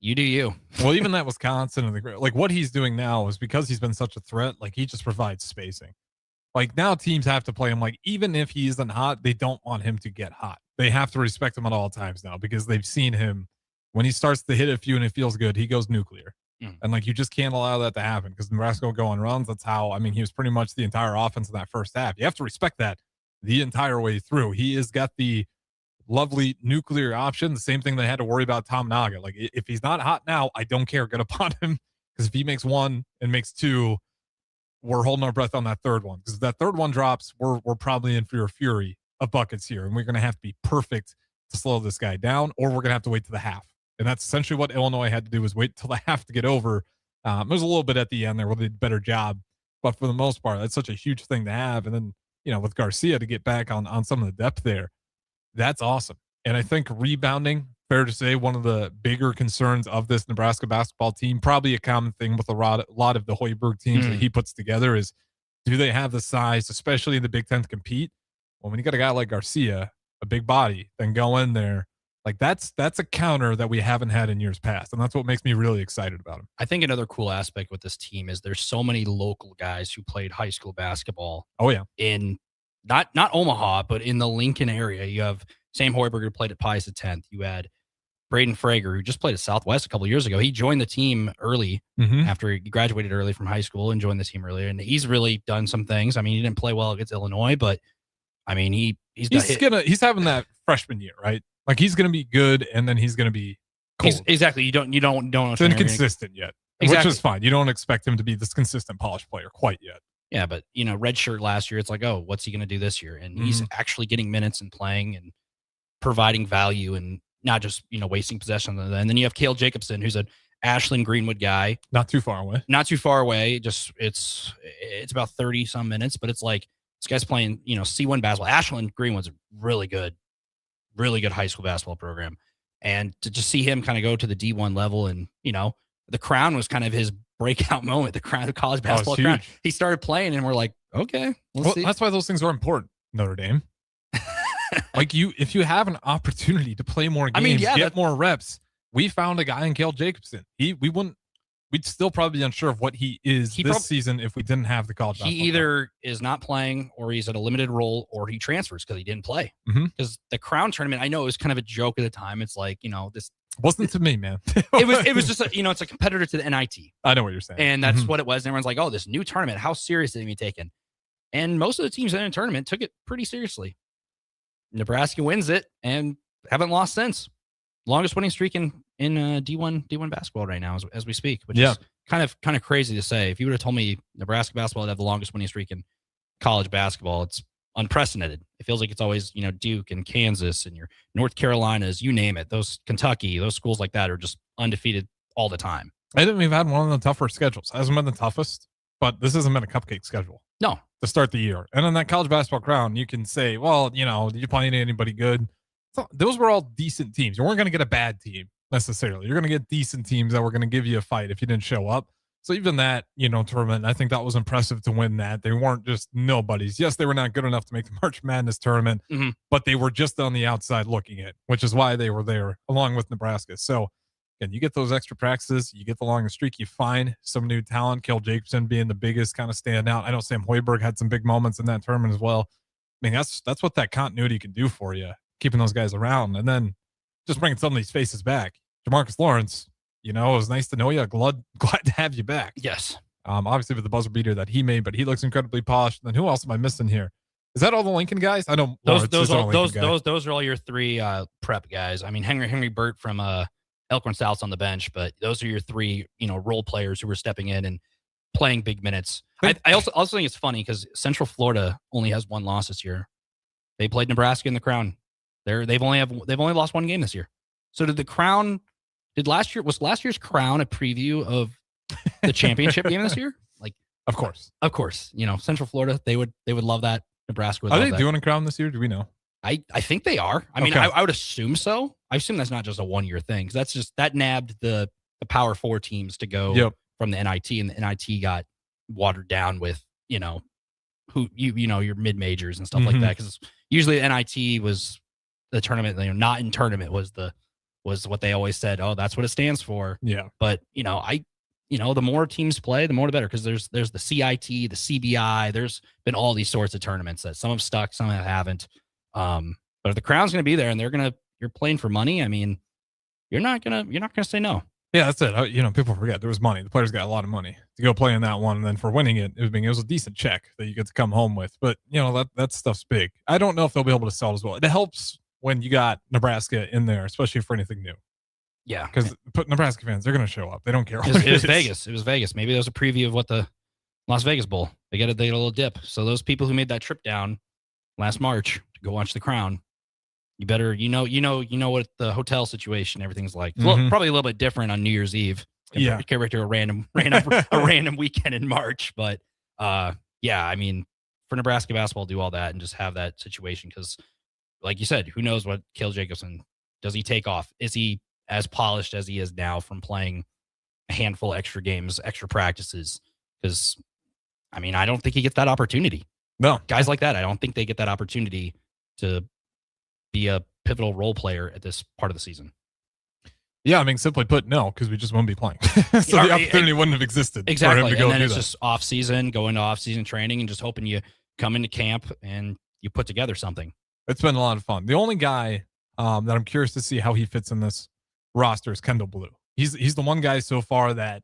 you do you. Well, even that Wisconsin and what he's doing now is because he's been such a threat. Like he just provides spacing. Like now teams have to play him. Like even if he isn't hot, they don't want him to get hot. They have to respect him at all times now because they've seen him when he starts to hit a few and it feels good. He goes nuclear, and you just can't allow that to happen because Nebraska will go on runs. That's how. He was pretty much the entire offense in that first half. You have to respect that the entire way through. He has got the lovely nuclear option. The same thing they had to worry about Tom Naga. Like if he's not hot now, I don't care. Get upon him because if he makes 1 and makes 2, we're holding our breath on that third one. Because if that third one drops, we're probably in for a fury of buckets here, and we're going to have to be perfect to slow this guy down, or we're going to have to wait to the half. And that's essentially what Illinois had to do was wait till the half to get over. There's a little bit at the end there where they did a better job, but for the most part, that's such a huge thing to have. And then with Garcia to get back on some of the depth there. That's awesome. And I think rebounding, fair to say, one of the bigger concerns of this Nebraska basketball team, probably a common thing with a lot of the Hoiberg teams that he puts together is, do they have the size, especially in the Big Ten, to compete? Well, when you got a guy like Garcia, a big body, then go in there, that's a counter that we haven't had in years past. And that's what makes me really excited about him. I think another cool aspect with this team is there's so many local guys who played high school basketball. Oh, yeah. In not Omaha, but in the Lincoln area. You have Sam Hoiberg who played at Pius X. You had Braden Frager, who just played at Southwest a couple years ago. He joined the team early after he graduated early from high school and joined the team earlier. And he's really done some things. I mean, he didn't play well against Illinois, but I mean, he's having that freshman year, right? Like he's gonna be good, and then he's gonna be cold. Exactly. You don't. It's inconsistent yet, exactly. Which is fine. You don't expect him to be this consistent, polished player quite yet. Yeah, but red shirt last year. It's like, oh, what's he gonna do this year? And he's actually getting minutes and playing and providing value and not just wasting possession. And then you have Cale Jacobson, who's an Ashland Greenwood guy, not too far away. Just it's about 30 some minutes, but it's like this guy's playing C1 basketball. Ashland Greenwood's a really good high school basketball program, and to just see him kind of go to the D1 level, and the Crown was kind of his breakout moment. The Crown of college basketball Crown. He started playing, and we're like, okay, let's see. That's why those things are important. Notre Dame. Like if you have an opportunity to play more games, get more reps. We found a guy in Cale Jacobson. We'd still probably be unsure of what he is this season if we didn't have the college. He either is not playing, or he's at a limited role, or he transfers because he didn't play. Because the Crown tournament, I know it was kind of a joke at the time. It's like this wasn't to me, man. it was just it's a competitor to the NIT. I know what you're saying, and that's what it was. And everyone's like, oh, this new tournament, how serious is it be taken? And most of the teams in the tournament took it pretty seriously. Nebraska wins it and haven't lost since. Longest winning streak in D1 basketball right now as we speak, which is kind of crazy to say. If you would have told me Nebraska basketball would have the longest winning streak in college basketball, it's unprecedented. It feels like it's always Duke and Kansas and your North Carolinas, you name it. Those Kentucky, those schools like that are just undefeated all the time. I think we've had one of the tougher schedules. It hasn't been the toughest, but this hasn't been a cupcake schedule. No. To start the year. And on that college basketball Crown, you can say, well, did you play anybody good? So those were all decent teams. You weren't going to get a bad team necessarily. You're going to get decent teams that were going to give you a fight if you didn't show up. So even that, tournament, I think that was impressive to win that. They weren't just nobodies. Yes, they were not good enough to make the March Madness tournament, but they were just on the outside looking at, which is why they were there along with Nebraska. So again, you get those extra practices, you get the longest streak, you find some new talent, Cale Jacobson being the biggest kind of standout. I know Sam Hoiberg had some big moments in that tournament as well. I mean, that's what that continuity can do for you, keeping those guys around, and then just bringing some of these faces back. Jamarcus Lawrence, it was nice to know you. Glad to have you back. Yes. Obviously with the buzzer beater that he made, but he looks incredibly polished. And then who else am I missing here? Is that all the Lincoln guys? I know those are all your three prep guys. I mean, Henry Burt from Elkhorn South's on the bench, but those are your three, role players who were stepping in and playing big minutes. I also think it's funny because Central Florida only has one loss this year. They played Nebraska in the Crown. They've only lost one game this year. So was last year's Crown a preview of the championship game this year? Like, of course, Central Florida, they would love that. Nebraska would Are love they that. doing a Crown this year? Do we know? I think they are. I mean, I would assume so. I assume that's not just a 1 year thing. Because that nabbed the Power 4 teams to go from the NIT, and the NIT got watered down with your mid majors and stuff like that. Because usually the NIT was the tournament. Not in tournament was what they always said. Oh, that's what it stands for. Yeah. But the more teams play, the more the better. Because there's the CIT, the CBI. There's been all these sorts of tournaments that some have stuck, some haven't. But if the Crown's going to be there and you're playing for money, I mean, you're not gonna say no. Yeah, that's it. People forget there was money. The players got a lot of money to go play in that one, and then for winning it, it was a decent check that you get to come home with. But that stuff's big. I don't know if they'll be able to sell it as well. It helps when you got Nebraska in there, especially for anything new. Yeah, because Nebraska fans, they're going to show up. They don't care. It was Vegas. It was Vegas. Maybe there was a preview of what the Las Vegas Bowl. They get a little dip. So those people who made that trip down last March to go watch the Crown, you better what the hotel situation everything's like. Well, probably a little bit different on New Year's Eve. Compared to a random weekend in March. But I mean, for Nebraska basketball, do all that and just have that situation because, like you said, who knows what Cale Jacobson does? He take off? Is he as polished as he is now from playing a handful of extra games, extra practices? Because I mean, I don't think he gets that opportunity. No, guys like that, I don't think they get that opportunity to be a pivotal role player at this part of the season. Yeah, I mean, simply put, no, because we just wouldn't be playing. So the opportunity wouldn't have existed. Exactly. For him to go and then do it's that. just off season, going to off season training and just hoping you come into camp and you put together something. It's been a lot of fun. The only guy that I'm curious to see how he fits in this roster is Kendall Blue. He's the one guy so far that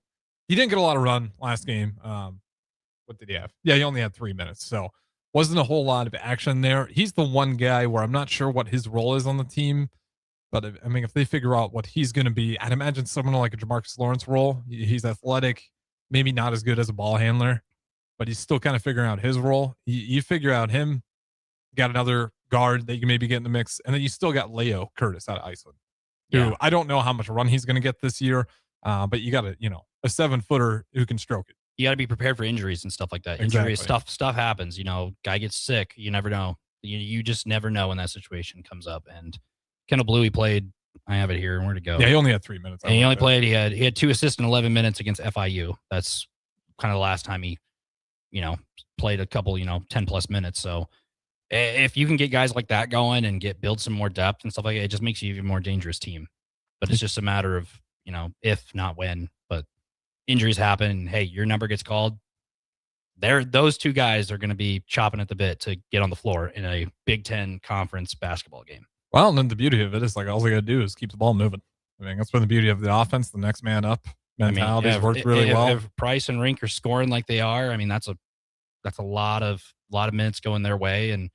he didn't get a lot of run last game. What did he have? Yeah, he only had 3 minutes, so wasn't a whole lot of action there. He's the one guy where I'm not sure what his role is on the team, but if they figure out what he's going to be, I'd imagine someone like a Jamarcus Lawrence role. He's athletic, maybe not as good as a ball handler, but he's still kind of figuring out his role. You figure out him, got another guard that you can maybe get in the mix, and then you still got Leo Curtis out of Iceland, who I don't know how much run he's going to get this year, but you got a 7-footer who can stroke it. You got to be prepared for injuries and stuff like that. Exactly. Injuries, stuff happens. Guy gets sick. You never know. You just never know when that situation comes up. And Kendall Blue, he played. I have it here. Where'd it go? Yeah, he only had 3 minutes. And he only played. He had 2 assists in 11 minutes against FIU. That's kind of the last time he, played a couple, 10+ minutes. So if you can get guys like that going and build some more depth and stuff like that, it just makes you an even more dangerous team. But it's just a matter of if not when. But injuries happen. Hey, your number gets called. Those 2 guys are going to be chopping at the bit to get on the floor in a Big Ten conference basketball game. Well, and then the beauty of it is all they got to do is keep the ball moving. That's been the beauty of the offense. The next man up mentality has worked really well. If Price and Rink are scoring like they are, that's a lot of minutes going their way, and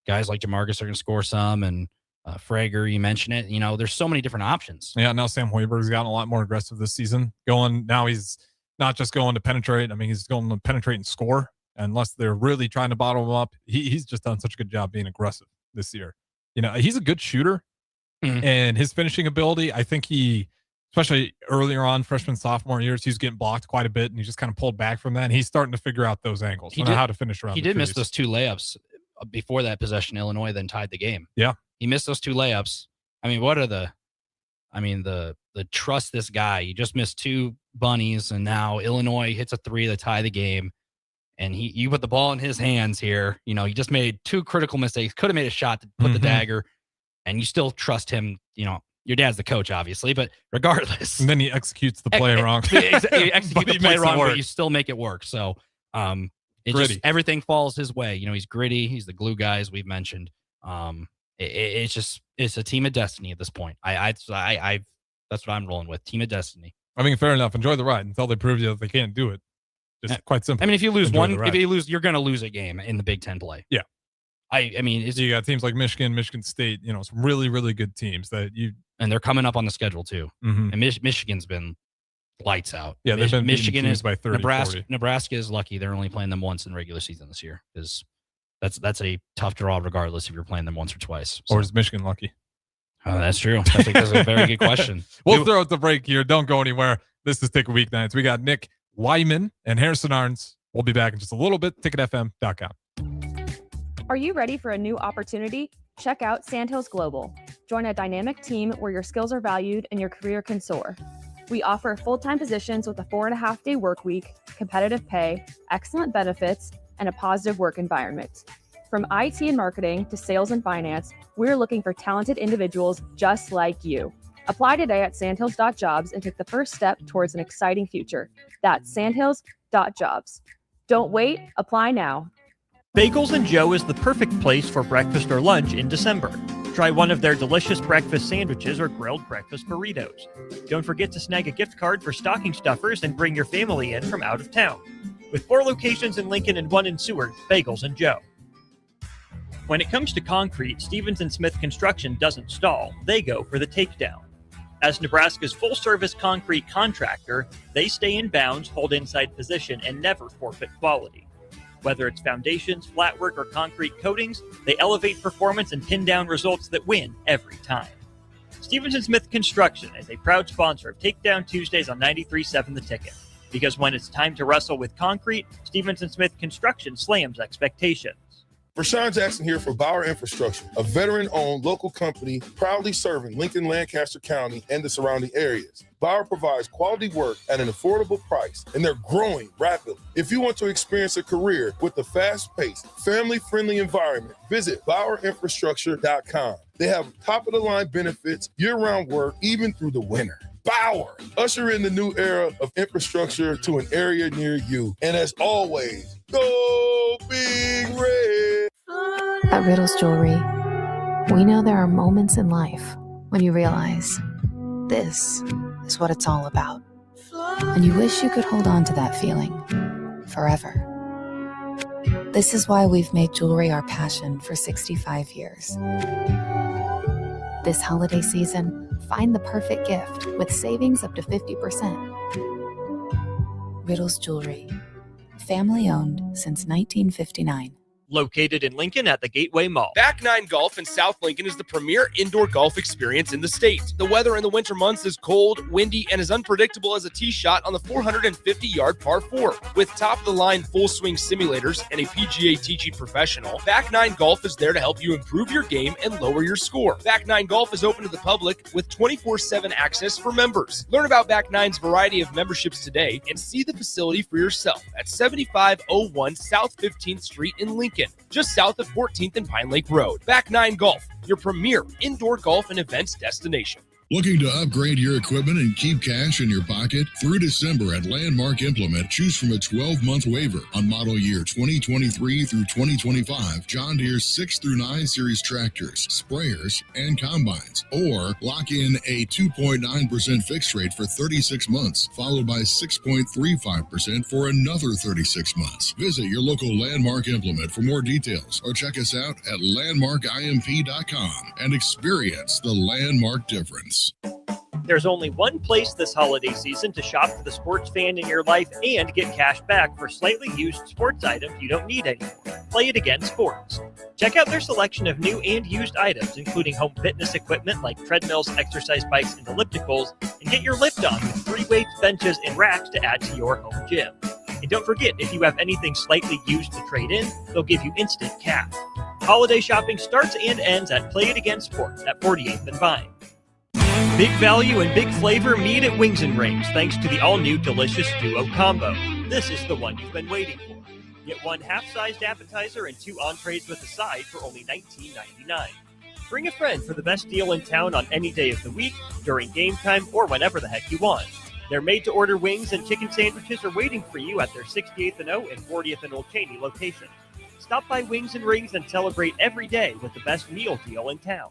guys like Jamarcus are going to score some, and Frager, you mentioned it. There's so many different options. Yeah, now Sam Hoiberg's gotten a lot more aggressive this season. Now he's not just going to penetrate. He's going to penetrate and score. Unless they're really trying to bottle him up, he's just done such a good job being aggressive this year. He's a good shooter, and his finishing ability, I think especially earlier on, freshman, sophomore years, he was getting blocked quite a bit, and he just kind of pulled back from that, and he's starting to figure out those angles and how to finish around. He did miss those 2 layups before that possession. Illinois then tied the game. Yeah. He missed those 2 layups. What are the trust this guy. You just missed 2 bunnies, and now Illinois hits a 3 to tie the game. And you put the ball in his hands here. He just made 2 critical mistakes. Could have made a shot to put the dagger, and you still trust him. Your dad's the coach, obviously, but regardless. And then he executes the play wrong. He executes the play wrong, but you still make it work. So everything falls his way. He's gritty. He's the glue guy, as we've mentioned. It's a team of destiny at this point. That's what I'm rolling with. Team of destiny. Fair enough. Enjoy the ride until they prove you that they can't do it. Just quite simple. If you lose you're going to lose a game in the Big Ten play. Yeah. You got teams like Michigan State, some really, really good teams and they're coming up on the schedule too. Mm-hmm. And Michigan's been lights out. Yeah, they've been Michigan is by 30, Nebraska is lucky they're only playing them once in regular season this year, because that's a tough draw regardless if you're playing them once or twice. So. Or is Michigan lucky? Oh, that's true. I think that's a very good question. We'll throw out the break here. Don't go anywhere. This is Ticket Weeknights. We got Nick Whyman and Harrison Arens. We'll be back in just a little bit. TicketFM.com. Are you ready for a new opportunity? Check out Sandhills Global. Join a dynamic team where your skills are valued and your career can soar. We offer full-time positions with a 4.5-day work week, competitive pay, excellent benefits, and a positive work environment. From IT and marketing to sales and finance, we're looking for talented individuals just like you. Apply today at sandhills.jobs and take the first step towards an exciting future. That's sandhills.jobs. Don't wait, apply now. Bagels & Joe is the perfect place for breakfast or lunch in December. Try one of their delicious breakfast sandwiches or grilled breakfast burritos. Don't forget to snag a gift card for stocking stuffers and bring your family in from out of town. With 4 locations in Lincoln and 1 in Seward, Bagels & Joe. When it comes to concrete, Stevens & Smith Construction doesn't stall. They go for the takedown. As Nebraska's full-service concrete contractor, they stay in bounds, hold inside position, and never forfeit quality. Whether it's foundations, flatwork, or concrete coatings, they elevate performance and pin down results that win every time. Stevens & Smith Construction is a proud sponsor of Takedown Tuesdays on 93.7 The Ticket. Because when it's time to wrestle with concrete, Stevens & Smith Construction slams expectations. Rashawn Jackson here for Bauer Infrastructure, a veteran-owned local company proudly serving Lincoln, Lancaster County, and the surrounding areas. Bauer provides quality work at an affordable price, and they're growing rapidly. If you want to experience a career with a fast-paced, family-friendly environment, visit BauerInfrastructure.com. They have top-of-the-line benefits, year-round work, even through the winter. Bauer, usher in the new era of infrastructure to an area near you. And as always, go Big Red. At Riddle's Jewelry, we know there are moments in life when you realize This is what it's all about. And you wish you could hold on to that feeling forever. This is why we've made jewelry our passion for 65 years. This holiday season, find the perfect gift with savings up to 50%. Riddle's Jewelry. Family owned since 1959. Located in Lincoln at the Gateway Mall. Back Nine Golf in South Lincoln is the premier indoor golf experience in the state. The weather in the winter months is cold, windy, and as unpredictable as a tee shot on the 450-yard par 4. With top-of-the-line full-swing simulators and a PGA teaching professional, Back Nine Golf is there to help you improve your game and lower your score. Back Nine Golf is open to the public with 24/7 access for members. Learn about Back Nine's variety of memberships today and see the facility for yourself at 7501 South 15th Street in Lincoln, just south of 14th and Pine Lake Road. Back Nine Golf, your premier indoor golf and events destination. Looking to upgrade your equipment and keep cash in your pocket? Through December at Landmark Implement, choose from a 12-month waiver on model year 2023 through 2025 John Deere 6 through 9 series tractors, sprayers, and combines. Or lock in a 2.9% fixed rate for 36 months, followed by 6.35% for another 36 months. Visit your local Landmark Implement for more details or check us out at landmarkimp.com and experience the Landmark difference. There's only one place this holiday season to shop for the sports fan in your life and get cash back for slightly used sports items you don't need anymore. Play It Again Sports. Check out their selection of new and used items, including home fitness equipment like treadmills, exercise bikes, and ellipticals, and get your lift on with free weights, benches, and racks to add to your home gym. And don't forget, if you have anything slightly used to trade in, they'll give you instant cash. Holiday shopping starts and ends at Play It Again Sports at 48th and Vine. Big value and big flavor meet at Wings and Rings thanks to the all-new delicious Duo Combo. This is the one you've been waiting for. Get one half-sized appetizer and 2 entrees with a side for only $19.99. Bring a friend for the best deal in town on any day of the week, during game time, or whenever the heck you want. Their made-to-order wings and chicken sandwiches are waiting for you at their 68th and O and 40th and Old Cheney locations. Stop by Wings and Rings and celebrate every day with the best meal deal in town.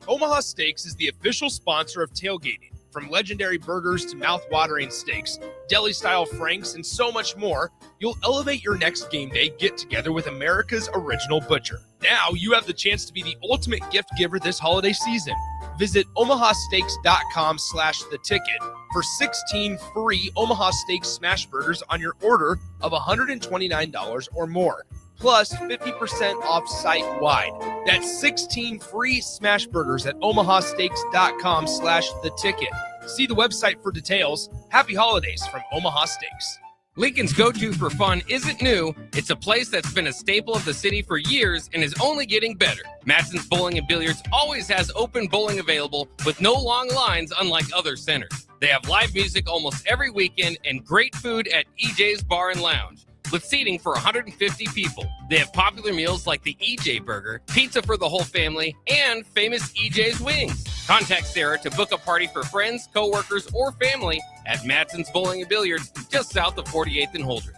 Omaha Steaks is the official sponsor of tailgating. From legendary burgers to mouth-watering steaks, deli-style franks, and so much more, you'll elevate your next game day get-together with America's original butcher. Now you have the chance to be the ultimate gift giver this holiday season. Visit omahasteaks.com/theticket for 16 free Omaha Steaks smash burgers on your order of $129 or more. Plus 50% off site-wide. That's 16 free smash burgers at omahasteaks.com/theticket. See the website for details. Happy holidays from Omaha Steaks. Lincoln's go-to for fun isn't new. It's a place that's been a staple of the city for years and is only getting better. Matson's Bowling and Billiards always has open bowling available with no long lines unlike other centers. They have live music almost every weekend and great food at EJ's Bar and Lounge, with seating for 150 people. They have popular meals like the EJ Burger, pizza for the whole family, and famous EJ's Wings. Contact Sarah to book a party for friends, coworkers, or family at Matson's Bowling and Billiards, just south of 48th and Holdridge.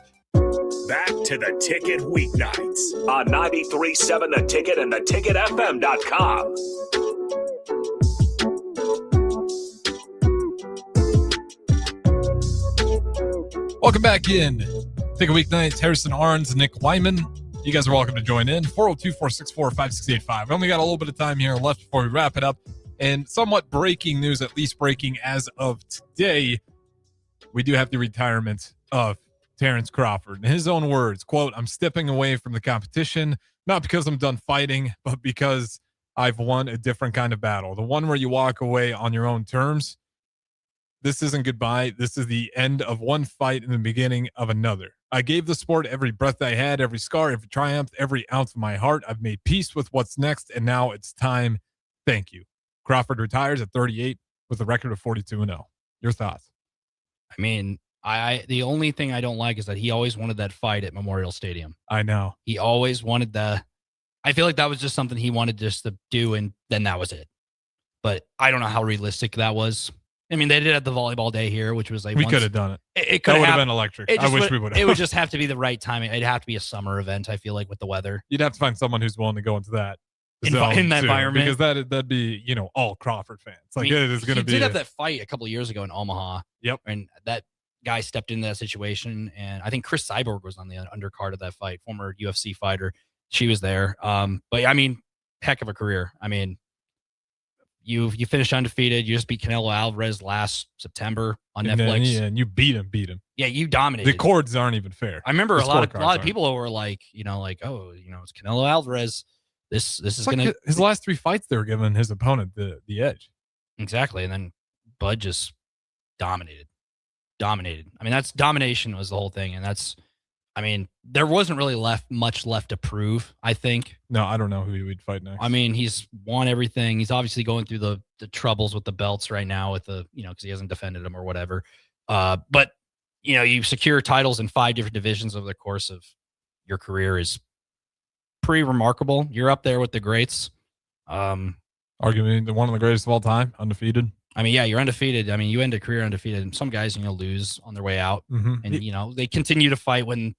Back to the Ticket Weeknights on 93.7 The Ticket and theticketfm.com. Welcome back in. Ticket Weeknights, Harrison Arens, Nick Whyman. You guys are welcome to join in. 402-464-5685. We only got a little bit of time here left before we wrap it up. And somewhat breaking news, at least breaking as of today, we do have the retirement of Terrence Crawford. In his own words, quote, "I'm stepping away from the competition, not because I'm done fighting, but because I've won a different kind of battle. The one where you walk away on your own terms. This isn't goodbye. This is the end of one fight and the beginning of another. I gave the sport every breath I had, every scar, every triumph, every ounce of my heart. I've made peace with what's next, and now it's time. Thank you." Crawford retires at 38 with a record of 42-0. Your thoughts? I mean, the only thing I don't like is that he always wanted that fight at Memorial Stadium. I know. He always wanted I feel like that was just something he wanted just to do, and then that was it. But I don't know how realistic that was. I mean, they did have the volleyball day here, which was like we could have done it. It could have been electric. I wish we would have. It would just have to be the right timing. It'd have to be a summer event, I feel like, with the weather. You'd have to find someone who's willing to go into that. in zone that too, environment. because that'd be, you know, all Crawford fans. Like, I mean, it is going to be. He did have that fight a couple of years ago in Omaha. Yep. And that guy stepped into that situation, and I think Chris Cyborg was on the undercard of that fight, former UFC fighter. She was there. But I mean, heck of a career. I mean, you finished undefeated. You just beat Canelo Alvarez last September on Netflix. And you beat him. Yeah, you dominated. The chords aren't even fair. I remember The a lot scorecards of people were like, you know, like, oh, you know, it's Canelo Alvarez. This is like gonna his last 3 fights, they were giving his opponent the edge. Exactly. And then Bud just dominated. I mean, that's domination was the whole thing. And I mean, there wasn't really much left to prove, I think. No, I don't know who he would fight next. I mean, he's won everything. He's obviously going through the troubles with the belts right now with because he hasn't defended them or whatever. But, you know, you secure titles in 5 different divisions over the course of your career is pretty remarkable. You're up there with the greats. Arguably one of the greatest of all time, undefeated. I mean, yeah, you're undefeated. I mean, you end a career undefeated. Some guys, you know, lose on their way out, and you know they continue to fight when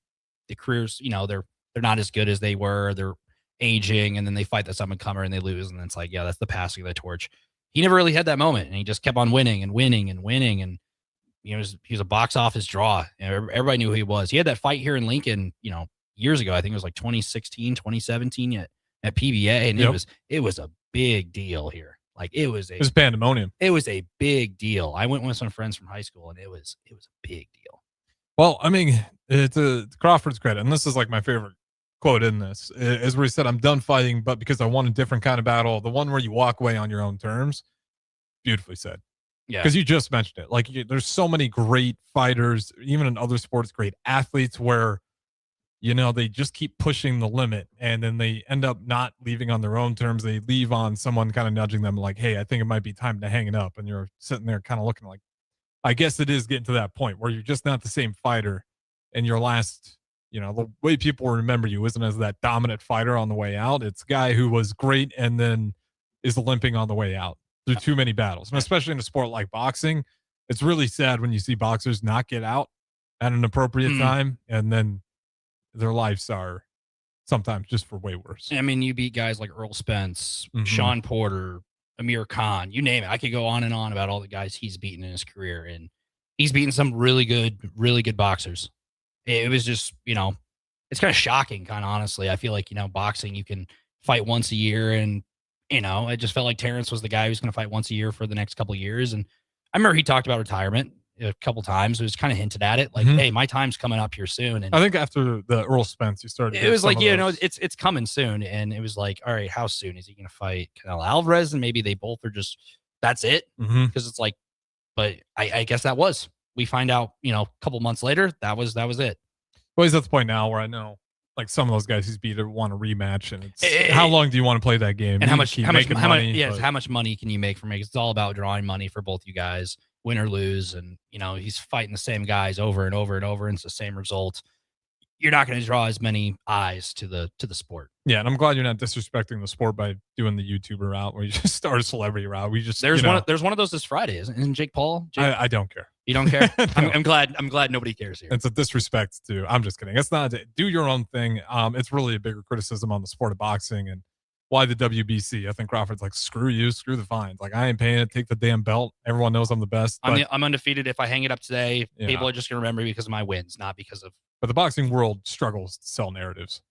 the careers, you know, they're not as good as they were. They're aging, and then they fight this up and comer and they lose, and it's like, yeah, that's the passing of the torch. He never really had that moment, and he just kept on winning and winning and winning, and you know, he was a box office draw. You know, everybody knew who he was. He had that fight here in Lincoln, you know, years ago. I think it was like 2016, 2017 at PBA, and it was a big deal here. Like it was pandemonium. It was a big deal. I went with some friends from high school, and it was a big deal. Well, I mean, it's Crawford's credit, and this is like my favorite quote in this, is where he said, "I'm done fighting, but because I want a different kind of battle, the one where you walk away on your own terms." Beautifully said. Yeah. Because you just mentioned it. Like, there's so many great fighters, even in other sports, great athletes where, you know, they just keep pushing the limit, and then they end up not leaving on their own terms. They leave on someone kind of nudging them like, hey, I think it might be time to hang it up. And you're sitting there kind of looking like, I guess it is getting to that point where you're just not the same fighter. And your last, you know, the way people remember you isn't as that dominant fighter on the way out. It's a guy who was great and then is limping on the way out through too many battles. And especially in a sport like boxing, it's really sad when you see boxers not get out at an appropriate time, and then their lives are sometimes just for way worse. I mean, you beat guys like Earl Spence, Sean Porter, Amir Khan, you name it. I could go on and on about all the guys he's beaten in his career, and he's beaten some really good boxers. It was just, you know, it's kind of shocking, kind of honestly. I feel like, you know, boxing, you can fight once a year, and, you know, I just felt like Terrence was the guy who's going to fight once a year for the next couple of years. And I remember he talked about retirement a couple times. It was kind of hinted at it, like, hey, my time's coming up here soon. And I think after the Earl Spence, you started. It was like, you know, it's coming soon. And it was like, all right, how soon is he going to fight Canelo Alvarez? And maybe they both are just, that's it. Because it's like, but I guess that was. We find out, you know, a couple months later, that was it. Well, he's at the point now where I know, like, some of those guys he's beat want a rematch, and it's how long do you want to play that game? And how much money can you make from it? It's all about drawing money for both you guys, win or lose. And, you know, he's fighting the same guys over and over and over, and it's the same result. You're not going to draw as many eyes to the sport. Yeah, and I'm glad you're not disrespecting the sport by doing the YouTuber route where you just start a celebrity route. We just there's one of those this Friday, isn't Jake Paul? I don't care. You don't care? No. I'm glad nobody cares here. It's a disrespect to. I'm just kidding. It's not. Do your own thing. It's really a bigger criticism on the sport of boxing and why the WBC. I think Crawford's like, screw you, screw the fines. Like, I ain't paying it. Take the damn belt. Everyone knows I'm the best. I'm undefeated. If I hang it up today, people are just gonna remember me because of my wins, not because of. But the boxing world struggles to sell narratives.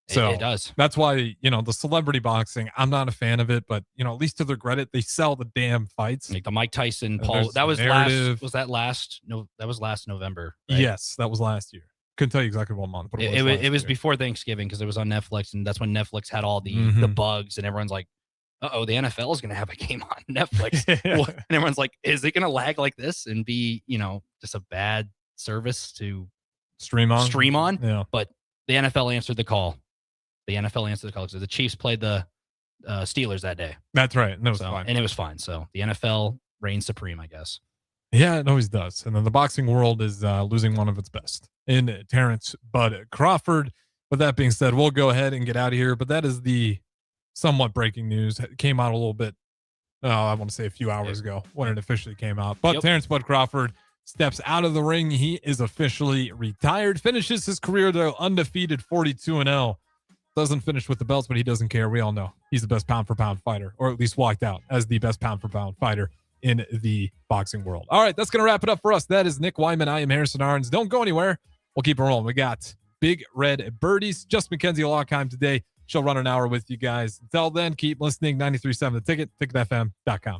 So it does. That's why, you know, the celebrity boxing, I'm not a fan of it, but, you know, at least to their credit, they sell the damn fights. Like the Mike Tyson, Paul, that was last November. Right? Yes, that was last year. Couldn't tell you exactly what month, but it was before Thanksgiving because it was on Netflix, and that's when Netflix had all the bugs, and everyone's like, uh-oh, the NFL is going to have a game on Netflix. And everyone's like, is it going to lag like this and be, you know, just a bad service to stream on? Yeah. But the NFL answered the call. So the Chiefs played the Steelers that day. That's right. And it was fine. And it was fine. So the NFL reigns supreme, I guess. Yeah, it always does. And then the boxing world is losing one of its best in Terrence Bud Crawford. With that being said, we'll go ahead and get out of here. But that is the somewhat breaking news. It came out a little bit, I want to say a few hours ago when it officially came out. But Terrence Bud Crawford steps out of the ring. He is officially retired. Finishes his career, though, undefeated 42-0. Doesn't finish with the belts, but he doesn't care. We all know he's the best pound-for-pound fighter, or at least walked out as the best pound-for-pound fighter in the boxing world. All right, that's going to wrap it up for us. That is Nick Whyman. I am Harrison Arens. Don't go anywhere. We'll keep it rolling. We got Big Red Birdies. Just Mackenzie Lockheim today. She'll run an hour with you guys. Until then, keep listening. 93.7 The Ticket, ticketfm.com.